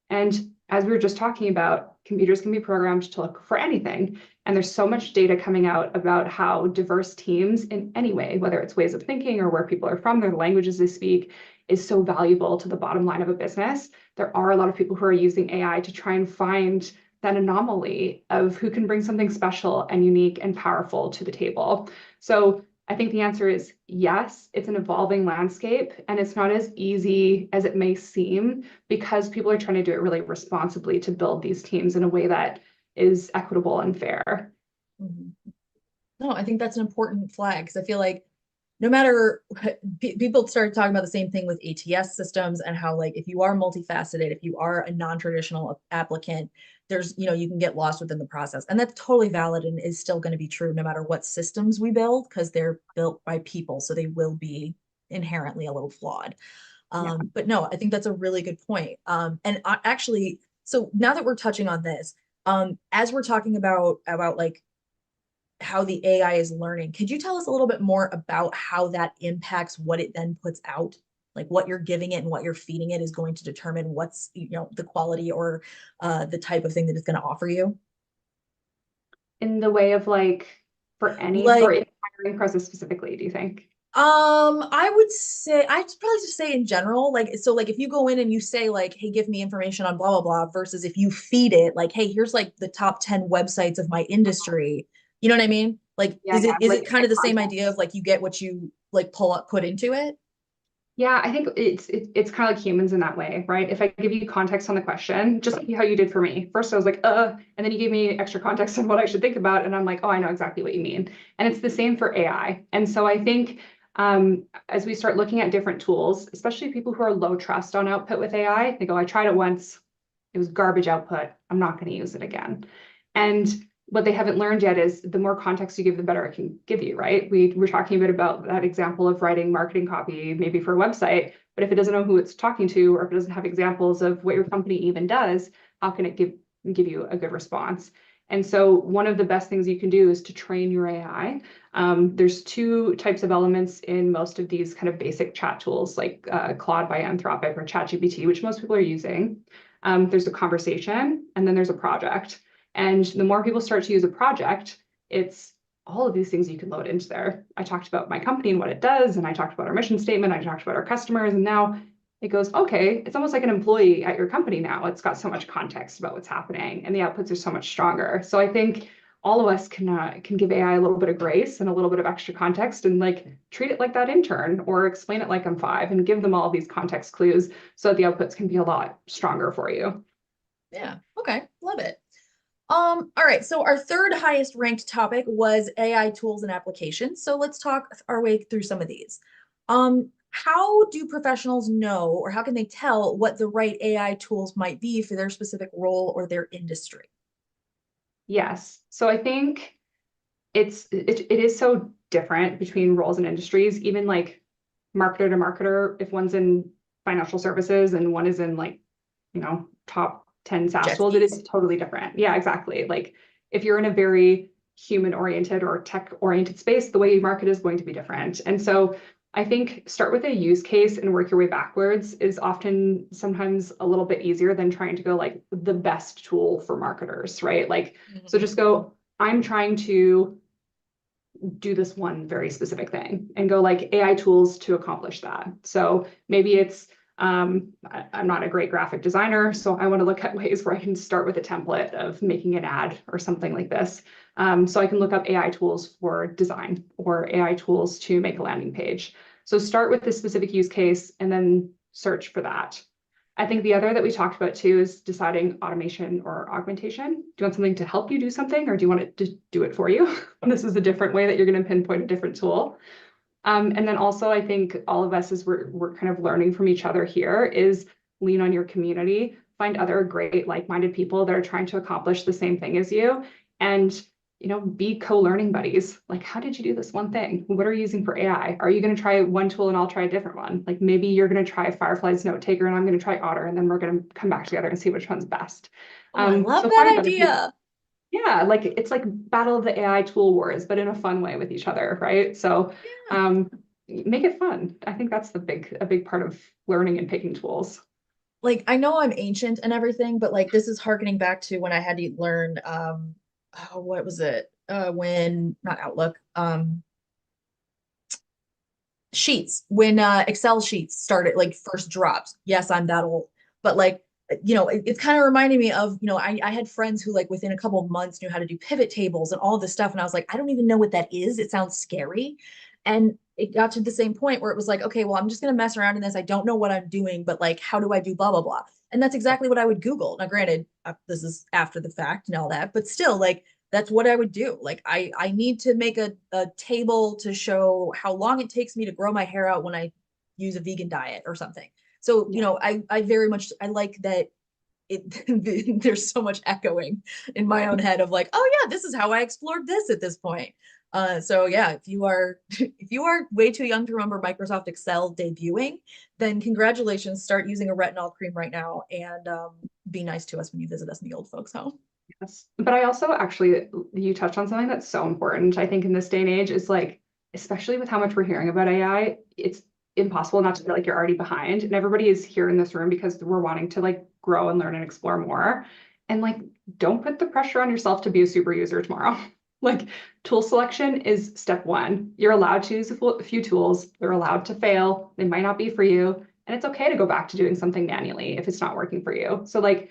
And as we were just talking about, computers can be programmed to look for anything. And there's so much data coming out about how diverse teams in any way, whether it's ways of thinking or where people are from, their languages they speak, is so valuable to the bottom line of a business. There are a lot of people who are using AI to try and find that anomaly of who can bring something special and unique and powerful to the table. So I think the answer is yes, it's an evolving landscape, and it's not as easy as it may seem because people are trying to do it really responsibly to build these teams in a way that is equitable and fair. Mhm. No, I think that's an important flag because I feel like no matter people started talking about the same thing with ATS systems and how like if you are multifaceted, if you are a non-traditional applicant, there's you can get lost within the process. And that's totally valid and is still going to be true no matter what systems we build because they're built by people. So they will be inherently a little flawed. Yeah. But no, I think that's a really good point. And actually, so now that we're touching on this, as we're talking about like how the AI is learning. Could you tell us a little bit more about how that impacts what it then puts out? Like what you're giving it and what you're feeding it is going to determine what's, the quality or the type of thing that it's going to offer you. In the way of like for any or Like, in the hiring process specifically, do you think? I would say I'd probably just say in general, like so like if you go in and you say like, hey, give me information on blah blah blah, versus if you feed it like, hey, here's like the top 10 websites of my industry. You know what I mean? Like, Yeah, is yeah, it like kind of the same idea context. of like you get what you like put into it? Yeah, I think it's kind of like humans in that way, right? If I give you context on the question, just like how you did for me. First, I was like, and then you gave me extra context on what I should think about, and I'm like, oh, I know exactly what you mean. And it's the same for AI. And so I think as we start looking at different tools, especially people who are low trust on output with AI, they go, I tried it once, it was garbage output. I'm not going to use it again. And what they haven't learned yet is the more context you give, the better it can give you, right? We were talking a bit about that example of writing marketing copy, maybe for a website, but if it doesn't know who it's talking to, or if it doesn't have examples of what your company even does, how can it give you a good response? And so one of the best things you can do is to train your AI. There's two types of elements in most of these kind of basic chat tools, like Claude by Anthropic or ChatGPT, which most people are using. There's a conversation, and then there's a project. And the more people start to use a project, it's all of these things you can load into there. I talked about my company and what it does, and I talked about our mission statement, I talked about our customers, and now it goes, okay, it's almost like an employee at your company now. It's got so much context about what's happening and the outputs are so much stronger. So I think all of us can give AI a little bit of grace and a little bit of extra context and like treat it like that intern or explain it like I'm five and give them all these context clues so that the outputs can be a lot stronger for you. Yeah. Okay. Love it. All right. So our third highest ranked topic was AI tools and applications. So let's talk our way through some of these. How do professionals know, or how can they tell what the right AI tools might be for their specific role or their industry? Yes. So I think it is so different between roles and industries, even like marketer to marketer, if one's in financial services and one is in like, top 10 SaaS Jet tools, it skis. is totally different. Yeah, exactly. Like if you're in a very human oriented or tech oriented space, the way you market is going to be different. And so I think start with a use case and work your way backwards is often sometimes a little bit easier than trying to go like the best tool for marketers, right? Like, so Mhm. just go, I'm trying to do this one very specific thing and go like AI tools to accomplish that. So maybe it's I'm not a great graphic designer, so I want to look at ways where I can start with a template of making an ad or something like this. So I can look up AI tools for design or AI tools to make a landing page. So start with this specific use case and then search for that. I think the other that we talked about too is deciding automation or augmentation. Do you want something to help you do something, or do you want it to do it for you? This is a different way that you're going to pinpoint a different tool. And then also, I think all of us, as we're kind of learning from each other here, is lean on your community, find other great like-minded people that are trying to accomplish the same thing as you, and be co-learning buddies. Like, how did you do this one thing? What are you using for AI? Are you going to try one tool and I'll try a different one? Like maybe you're going to try Firefly's note taker and I'm going to try Otter, and then we're going to come back together and see which one's best. Oh, I love So that find other people. idea. Yeah, like it's like battle of the AI tool wars, but in a fun way with each other, right? So Yeah. make it fun. I think that's a big part of learning and picking tools. Like I know I'm ancient and everything, but like this is harkening back to when I had to learn oh, what was it? When not Outlook, sheets, when Excel sheets started like first dropped. Yes, I'm that old. But like, it's kind of reminding me of, I had friends who like within a couple of months knew how to do pivot tables and all this stuff. And I was like, I don't even know what that is. It sounds scary. And it got to the same point where it was like, okay, well, I'm just going to mess around in this. I don't know what I'm doing, but like, how do I do blah, blah, blah. And that's exactly what I would Google. Now, granted, this is after the fact and all that, but still, like, that's what I would do. Like, I need to make a table to show how long it takes me to grow my hair out when I use a vegan diet or something. So, Yeah. I very much I like that it there's so much echoing in my own head of like, oh yeah, this is how I explored this at this point. So yeah, if you are if you are way too young to remember Microsoft Excel debuting, then congratulations, start using a retinol cream right now and be nice to us when you visit us in the old folks home. Yes. But I also actually, you touched on something that's so important, I think, in this day and age is like, especially with how much we're hearing about AI, it's impossible not to feel like you're already behind. And everybody is here in this room because we're wanting to like grow and learn and explore more. And like, don't put the pressure on yourself to be a super user tomorrow. Like, tool selection is step one. You're allowed to use a few tools. They're allowed to fail. They might not be for you. And it's okay to go back to doing something manually if it's not working for you. So like,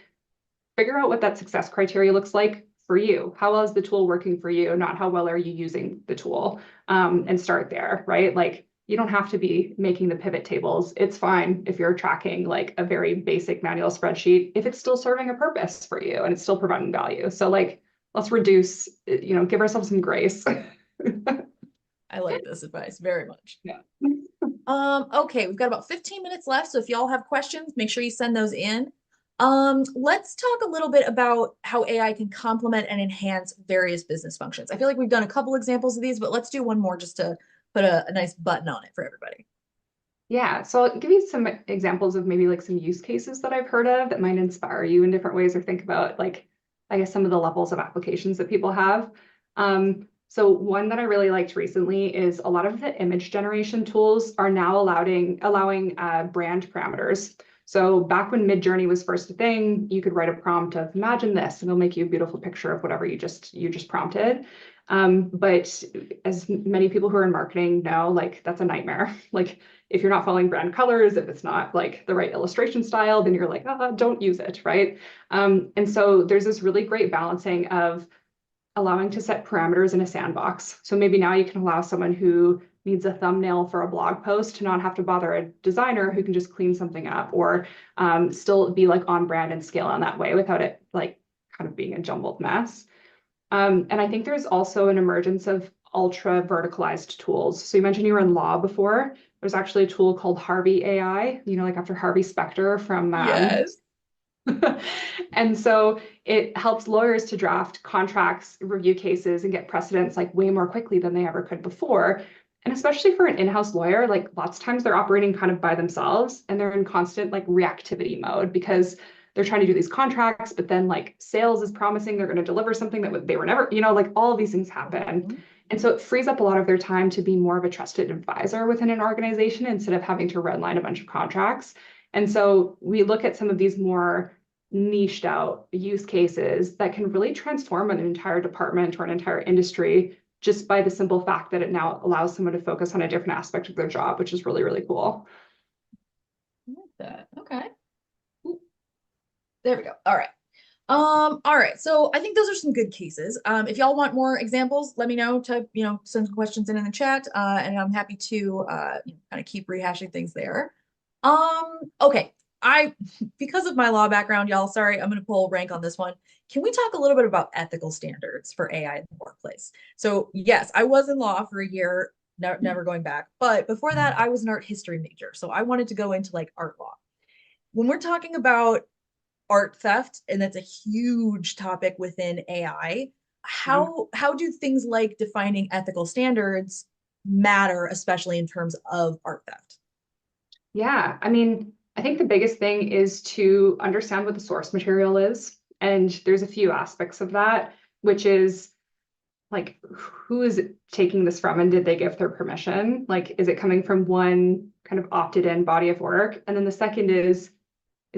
figure out what that success criteria looks like for you. How well is the tool working for you? Not how well are you using the tool, and start there, right? Like you don't have to be making the pivot tables. It's fine if you're tracking like a very basic manual spreadsheet, if it's still serving a purpose for you and it's still providing value. So like, let's reduce, give ourselves some grace. I like this advice very much. Yeah. Okay, we've got about 15 minutes left, so if y'all have questions, make sure you send those in. Let's talk a little bit about how AI can complement and enhance various business functions. I feel like we've done a couple examples of these, but let's do one more just to put a nice button on it for everybody. Yeah, so I'll give you some examples of maybe like some use cases that I've heard of that might inspire you in different ways or think about like, I guess some of the levels of applications that people have. So one that I really liked recently is a lot of the image generation tools are now allowing brand parameters. So back when Midjourney was first a thing, you could write a prompt of imagine this, and it'll make you a beautiful picture of whatever you just prompted. But as many people who are in marketing know, like that's a nightmare. Like if you're not following brand colors, if it's not like the right illustration style, then you're like, don't use it, right? And so there's this really great balancing of allowing to set parameters in a sandbox. So maybe now you can allow someone who needs a thumbnail for a blog post to not have to bother a designer who can just clean something up, or still be like on brand and scale in that way without it like kind of being a jumbled mess. And I think there's also an emergence of ultra verticalized tools. So you mentioned you were in law before. There's actually a tool called Harvey AI, like after Harvey Specter from Yes. and so it helps lawyers to draft contracts, review cases, and get precedents like way more quickly than they ever could before. And especially for an in-house lawyer, like lots of times they're operating kind of by themselves and they're in constant like reactivity mode because they're trying to do these contracts, but then like sales is promising they're going to deliver something that they were never, like all of these things happen. Mhm. And so it frees up a lot of their time to be more of a trusted advisor within an organization instead of having to redline a bunch of contracts. And so we look at some of these more niched out use cases that can really transform an entire department or an entire industry just by the simple fact that it now allows someone to focus on a different aspect of their job, which is really, really cool. I like that. Okay. Ooh, there we go. All right. All right. So I think those are some good cases. If y'all want more examples, let me know. Type, send some questions in the chat, and I'm happy to kind of keep rehashing things there. Okay. Because of my law background, y'all, sorry, I'm gonna pull rank on this one. Can we talk a little bit about ethical standards for AI in the workplace? So yes, I was in law for a year, never going back. But before that, I was an art history major. So I wanted to go into like art law. When we're talking about art theft, and that's a huge topic within AI. Yeah. How do things like defining ethical standards matter, especially in terms of art theft? Yeah, I mean, I think the biggest thing is to understand what the source material is. And there's a few aspects of that, which is like, who is it taking this from and did they give their permission? Like, is it coming from one kind of opted in body of work? And then the second is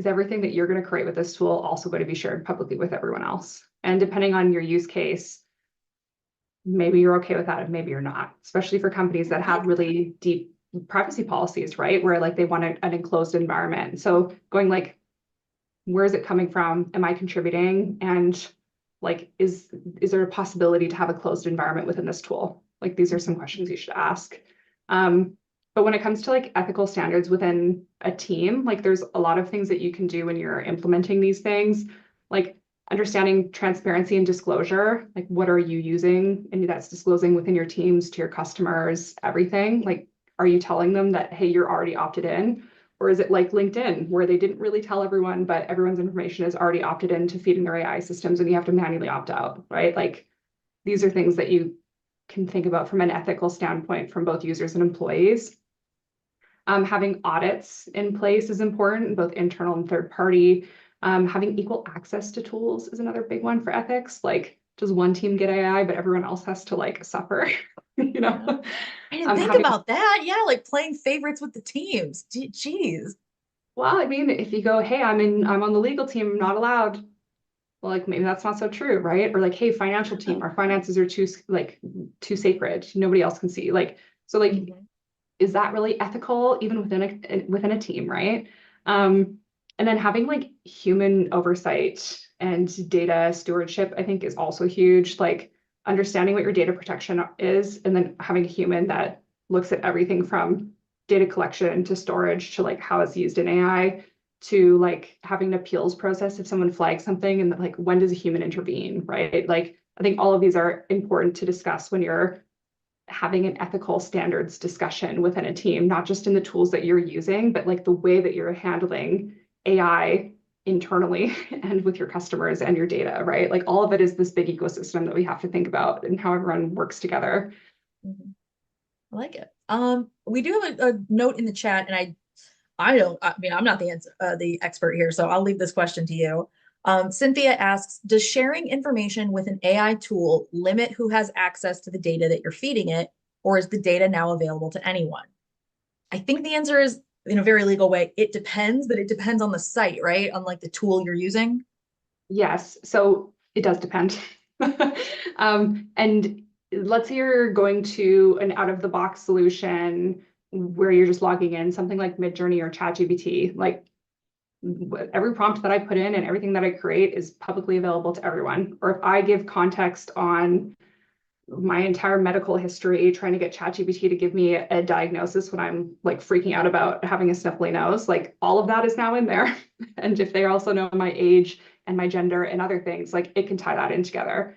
everything that you're going to create with this tool also going to be shared publicly with everyone else? And depending on your use case, maybe you're okay with that and maybe you're not, especially for companies that have really deep privacy policies, right? Where like they want an enclosed environment. So going like, where is it coming from? Am I contributing? And like, is there a possibility to have a closed environment within this tool? Like, these are some questions you should ask. But when it comes to like ethical standards within a team, like there's a lot of things that you can do when you're implementing these things, like understanding transparency and disclosure, like what are you using? And that's disclosing within your teams to your customers, everything. Like, are you telling them that, hey, you're already opted in? Or is it like LinkedIn, where they didn't really tell everyone, but everyone's information is already opted into feeding their AI systems and you have to manually opt out, right? Like these are things that you can think about from an ethical standpoint from both users and employees. Having audits in place is important, both internal and third party. Having equal access to tools is another big one for ethics. Like, does one team get AI, but everyone else has to like suffer? you know, I didn't think having about that. Yeah, like playing favorites with the teams. Geez. well, I mean, if you go, hey, I'm on the legal team, I'm not allowed. Well, like maybe that's not so true, right? Or like, hey, financial team, our finances are too sacred. Nobody else can see. Like, so like Mhm. is that really ethical even within a team, right? And then having like human oversight and data stewardship, I think is also huge. Like understanding what your data protection is, and then having a human that looks at everything from data collection to storage to like how it's used in AI to like having an appeals process if someone flags something and like when does a human intervene, right? Like I think all of these are important to discuss when you're having an ethical standards discussion within a team, not just in the tools that you're using, but like the way that you're handling AI internally and with your customers and your data, right? Like all of it is this big ecosystem that we have to think about and how everyone works together. Mhm. I like it. We do have a note in the chat, and I don't. I mean, I'm not the expert here, so I'll leave this question to you. Cynthia asks, does sharing information with an AI tool limit who has access to the data that you're feeding it, or is the data now available to anyone? I think the answer is, in a very legal way, it depends, but it depends on the site, right? On like the tool you're using. Yes, so it does depend. And let's say you're going to an out-of-the-box solution where you're just logging in, something like Midjourney or ChatGPT. Like every prompt that I put in and everything that I create is publicly available to everyone. Or if I give context on my entire medical history, trying to get ChatGPT to give me a diagnosis when I'm like freaking out about having a sniffly nose, like all of that is now in there. And if they also know my age and my gender and other things, like it can tie that in together.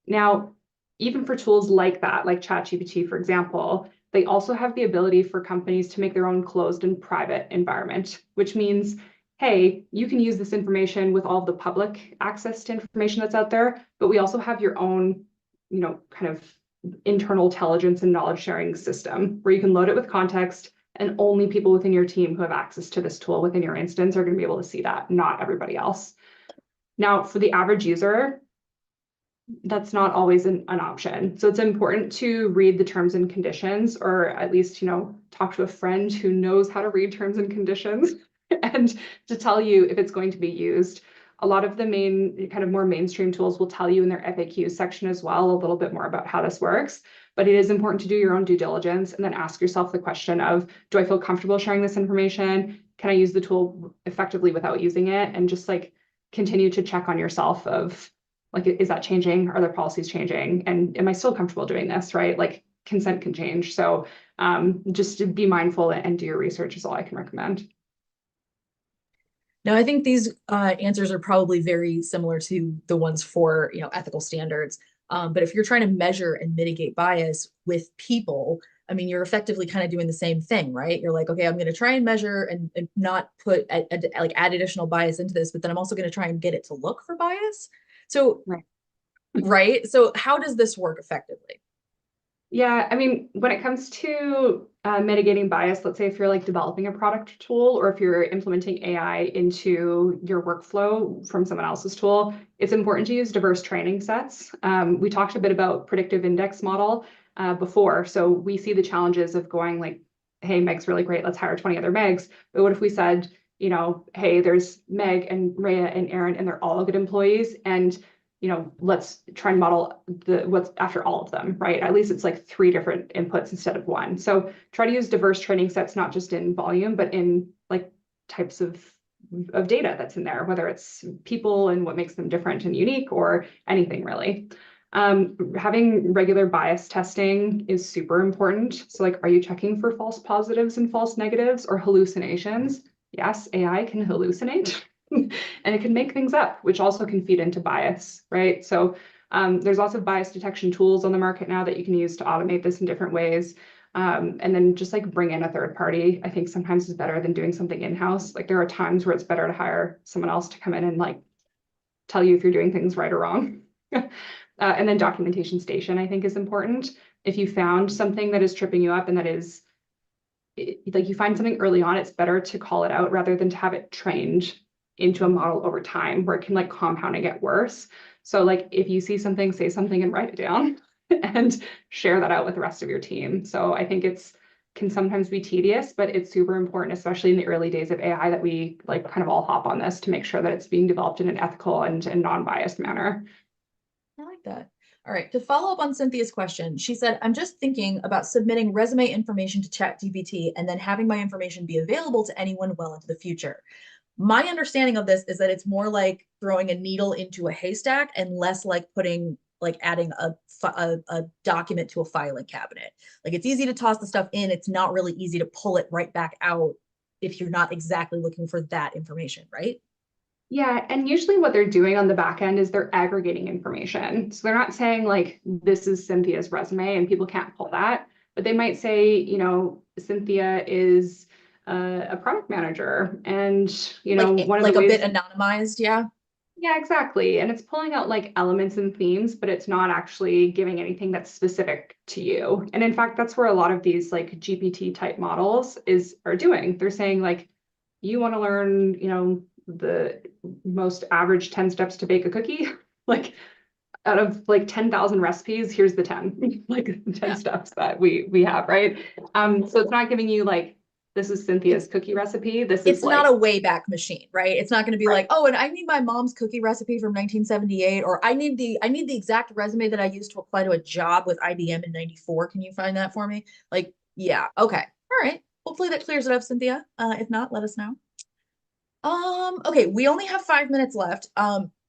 Now, even for tools like that, like ChatGPT, for example, they also have the ability for companies to make their own closed and private environment, which means, hey, you can use this information with all of the public access to information that's out there, but we also have your own, kind of internal intelligence and knowledge sharing system where you can load it with context, and only people within your team who have access to this tool within your instance are going to be able to see that, not everybody else. Now, for the average user, that's not always an option. So it's important to read the terms and conditions, or at least, talk to a friend who knows how to read terms and conditions and to tell you if it's going to be used. A lot of the main kind of more mainstream tools will tell you in their FAQ section as well, a little bit more about how this works. But it is important to do your own due diligence and then ask yourself the question of, do I feel comfortable sharing this information? Can I use the tool effectively without using it? And just like continue to check on yourself of, like, is that changing? Are their policies changing? And am I still comfortable doing this, right? Like consent can change. So just to be mindful and do your research is all I can recommend. Now, I think these answers are probably very similar to the ones for, ethical standards. But if you're trying to measure and mitigate bias with people, I mean, you're effectively kind of doing the same thing, right? You're like, okay, I'm going to try and measure and not put like add additional bias into this, but then I'm also going to try and get it to look for bias. So, Right. right. So how does this work effectively? Yeah, I mean, when it comes to mitigating bias, let's say if you're like developing a product tool or if you're implementing AI into your workflow from someone else's tool, it's important to use diverse training sets. We talked a bit about predictive index model before. So we see the challenges of going like, hey, Meg's really great, let's hire 20 other Megs. But what if we said, hey, there's Meg and Rhea and Aaron, and they're all good employees, and let's try and model what's after all of them, right? At least it's like 3 different inputs instead of 1. So try to use diverse training sets, not just in volume, but in like types of data that's in there, whether it's people and what makes them different and unique or anything really. Having regular bias testing is super important. So like, are you checking for false positives and false negatives or hallucinations? Yes, AI can hallucinate. And it can make things up, which also can feed into bias, right? So there's lots of bias detection tools on the market now that you can use to automate this in different ways. And then just like bring in a third party, I think sometimes is better than doing something in-house. Like there are times where it's better to hire someone else to come in and like tell you if you're doing things right or wrong. And then documentation station, I think, is important. If you found something that is tripping you up and that is like you find something early on, it's better to call it out rather than to have it trained into a model over time where it can like compound and get worse. So like if you see something, say something and write it down and share that out with the rest of your team. So I think can sometimes be tedious, but it's super important, especially in the early days of AI, that we like kind of all hop on this to make sure that it's being developed in an ethical and non-biased manner. I like that. All right. To follow up on Cynthia's question, she said, I'm just thinking about submitting resume information to ChatGPT and then having my information be available to anyone well into the future. My understanding of this is that it's more like throwing a needle into a haystack and less like adding a document to a filing cabinet. Like it's easy to toss the stuff in. It's not really easy to pull it right back out if you're not exactly looking for that information, right? Yeah, and usually what they're doing on the back end is they're aggregating information. So they're not saying like, this is Cynthia's resume and people can't pull that, but they might say, Cynthia is a product manager and, one of the Like a ways. bit anonymized, yeah. Yeah, exactly. And it's pulling out like elements and themes, but it's not actually giving anything that's specific to you. And in fact, that's where a lot of these like GPT type models are doing. They're saying like, you want to learn, the most average 10 steps to bake a cookie. Like out of like 10,000 recipes, here's the 10, like 10 Yeah. steps that we have, right? So it's not giving you like this is Cynthia's cookie recipe. This is It's not like, a Wayback Machine, right? It's not going to be right. like, oh, and I need my mom's cookie recipe from 1978, or I need the exact resume that I used to apply to a job with IBM in 94. Can you find that for me? Like, yeah, okay. All right. Hopefully that clears it up, Cynthia. If not, let us know. Okay, we only have 5 minutes left.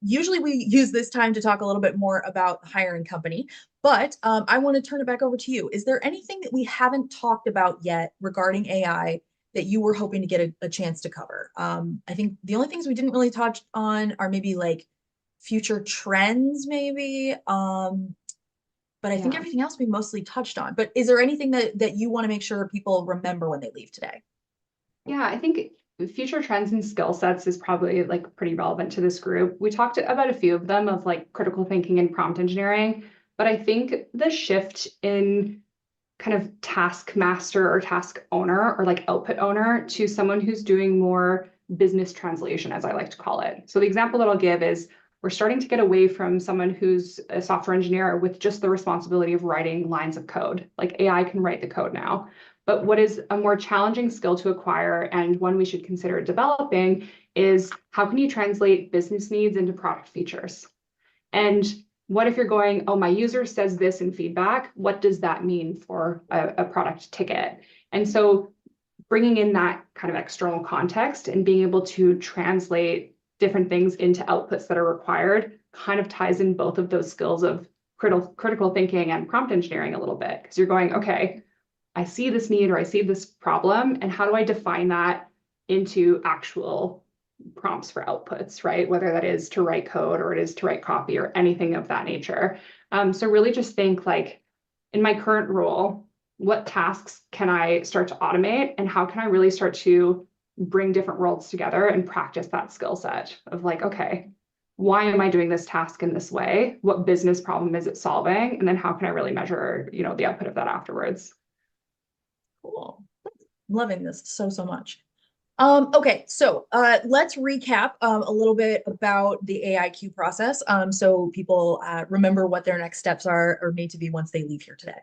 Usually we use this time to talk a little bit more about the hiring company, but I want to turn it back over to you. Is there anything that we haven't talked about yet regarding AI that you were hoping to get a chance to cover? I think the only things we didn't really touch on are maybe like future trends, maybe. But I think Yeah. everything else we mostly touched on. But is there anything that you want to make sure people remember when they leave today? Yeah, I think future trends and skill sets is probably like pretty relevant to this group. We talked about a few of them of like critical thinking and prompt engineering, but I think the shift in kind of task master or task owner or like output owner to someone who's doing more business translation, as I like to call it. So the example that I'll give is we're starting to get away from someone who's a software engineer with just the responsibility of writing lines of code. Like AI can write the code now. But what is a more challenging skill to acquire and one we should consider developing is how can you translate business needs into product features? And what if you're going, oh, my user says this in feedback? What does that mean for a product ticket? And so bringing in that kind of external context and being able to translate different things into outputs that are required kind of ties in both of those skills of critical thinking and prompt engineering a little bit. Because you're going, okay, I see this need or I see this problem, and how do I define that into actual prompts for outputs, right? Whether that is to write code or it is to write copy or anything of that nature. So really just think like in my current role, what tasks can I start to automate and how can I really start to bring different worlds together and practice that skill set of like, okay, why am I doing this task in this way? What business problem is it solving? And then how can I really measure, the output of that afterwards? Cool. Loving this so much. Okay, so let's recap a little bit about the AIQ process so people remember what their next steps are or need to be once they leave here today.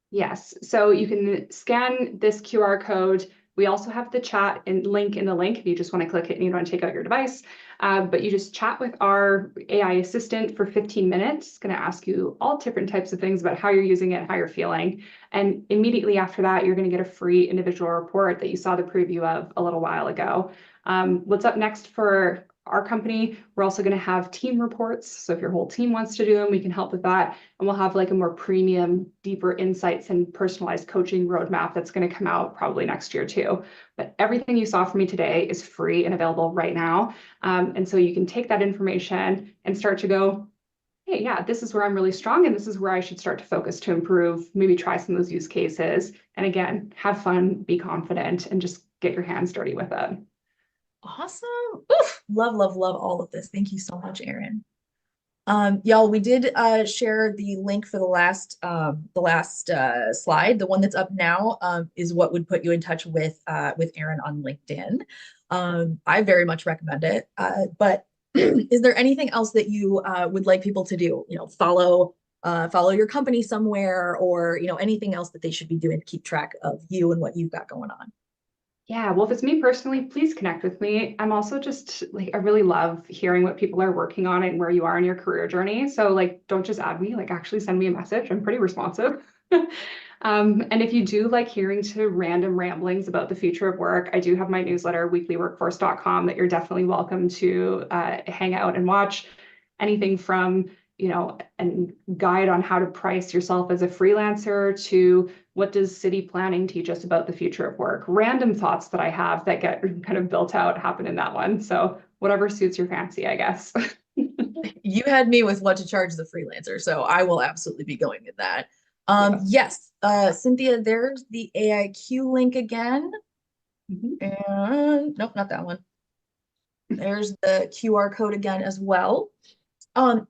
Yes, so you can scan this QR code. We also have the chat and link in the link if you just want to click it and you don't want to take out your device. But you just chat with our AI assistant for 15 minutes. It's going to ask you all different types of things about how you're using it, how you're feeling. And immediately after that, you're going to get a free individual report that you saw the preview of a little while ago. What's up next for our company? We're also going to have team reports. So if your whole team wants to do them, we can help with that. And we'll have like a more premium, deeper insights and personalized coaching roadmap that's going to come out probably next year too. But everything you saw from me today is free and available right now. And so you can take that information and start to go, hey, yeah, this is where I'm really strong and this is where I should start to focus to improve, maybe try some of those use cases. And again, have fun, be confident, and just get your hands dirty with it. Awesome. Oof. Love all of this. Thank you so much, Erin. Y'all, we did share the link for the last slide. The one that's up now is what would put you in touch with Erin on LinkedIn. I very much recommend it. But is there anything else that you would like people to do? Follow your company somewhere, or anything else that they should be doing to keep track of you and what you've got going on. Yeah, well, if it's me personally, please connect with me. I'm also just like, I really love hearing what people are working on and where you are in your career journey. So, like, don't just add me, like, actually send me a message. I'm pretty responsive. And if you do like hearing to random ramblings about the future of work, I do have my newsletter, weeklyworkforce.com, that you're definitely welcome to hang out and watch. Anything from and guide on how to price yourself as a freelancer to what does city planning teach us about the future of work? Random thoughts that I have that get kind of built out happen in that one. So whatever suits your fancy, I guess. You had me with what to charge the freelancer, so I will absolutely be going with that. Yes. Yes, Cynthia, there's the AIQ link again. Mhm. And nope, not that one. There's the QR code again as well.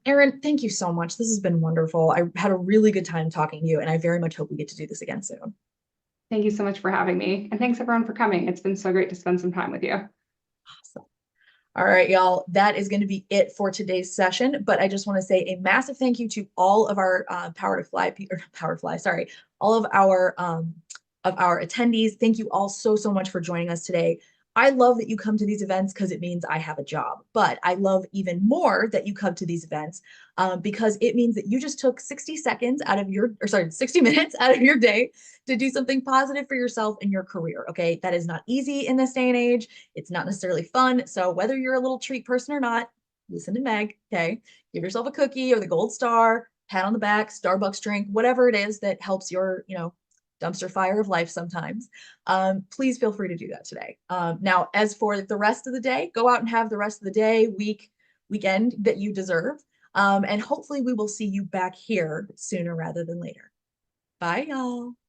Erin, thank you so much. This has been wonderful. I had a really good time talking to you, and I very much hope we get to do this again soon. Thank you so much for having me. And thanks everyone for coming. It's been so great to spend some time with you. Awesome. All right, y'all, that is going to be it for today's session. But I just want to say a massive thank you to all of our Power to Fly, or Power to Fly, sorry, all of our of our attendees, thank you all so, so much for joining us today. I love that you come to these events because it means I have a job, but I love even more that you come to these events because it means that you just took 60 seconds out of your, or sorry, 60 minutes out of your day to do something positive for yourself and your career. Okay. That is not easy in this day and age. It's not necessarily fun. So whether you're a little treat person or not, listen to Meg. Okay. Give yourself a cookie or the gold star, pat on the back, Starbucks drink, whatever it is that helps your, dumpster fire of life sometimes. Please feel free to do that today. Now, as for the rest of the day, go out and have the rest of the day, week, weekend that you deserve. And hopefully we will see you back here sooner rather than later. Bye, y'all.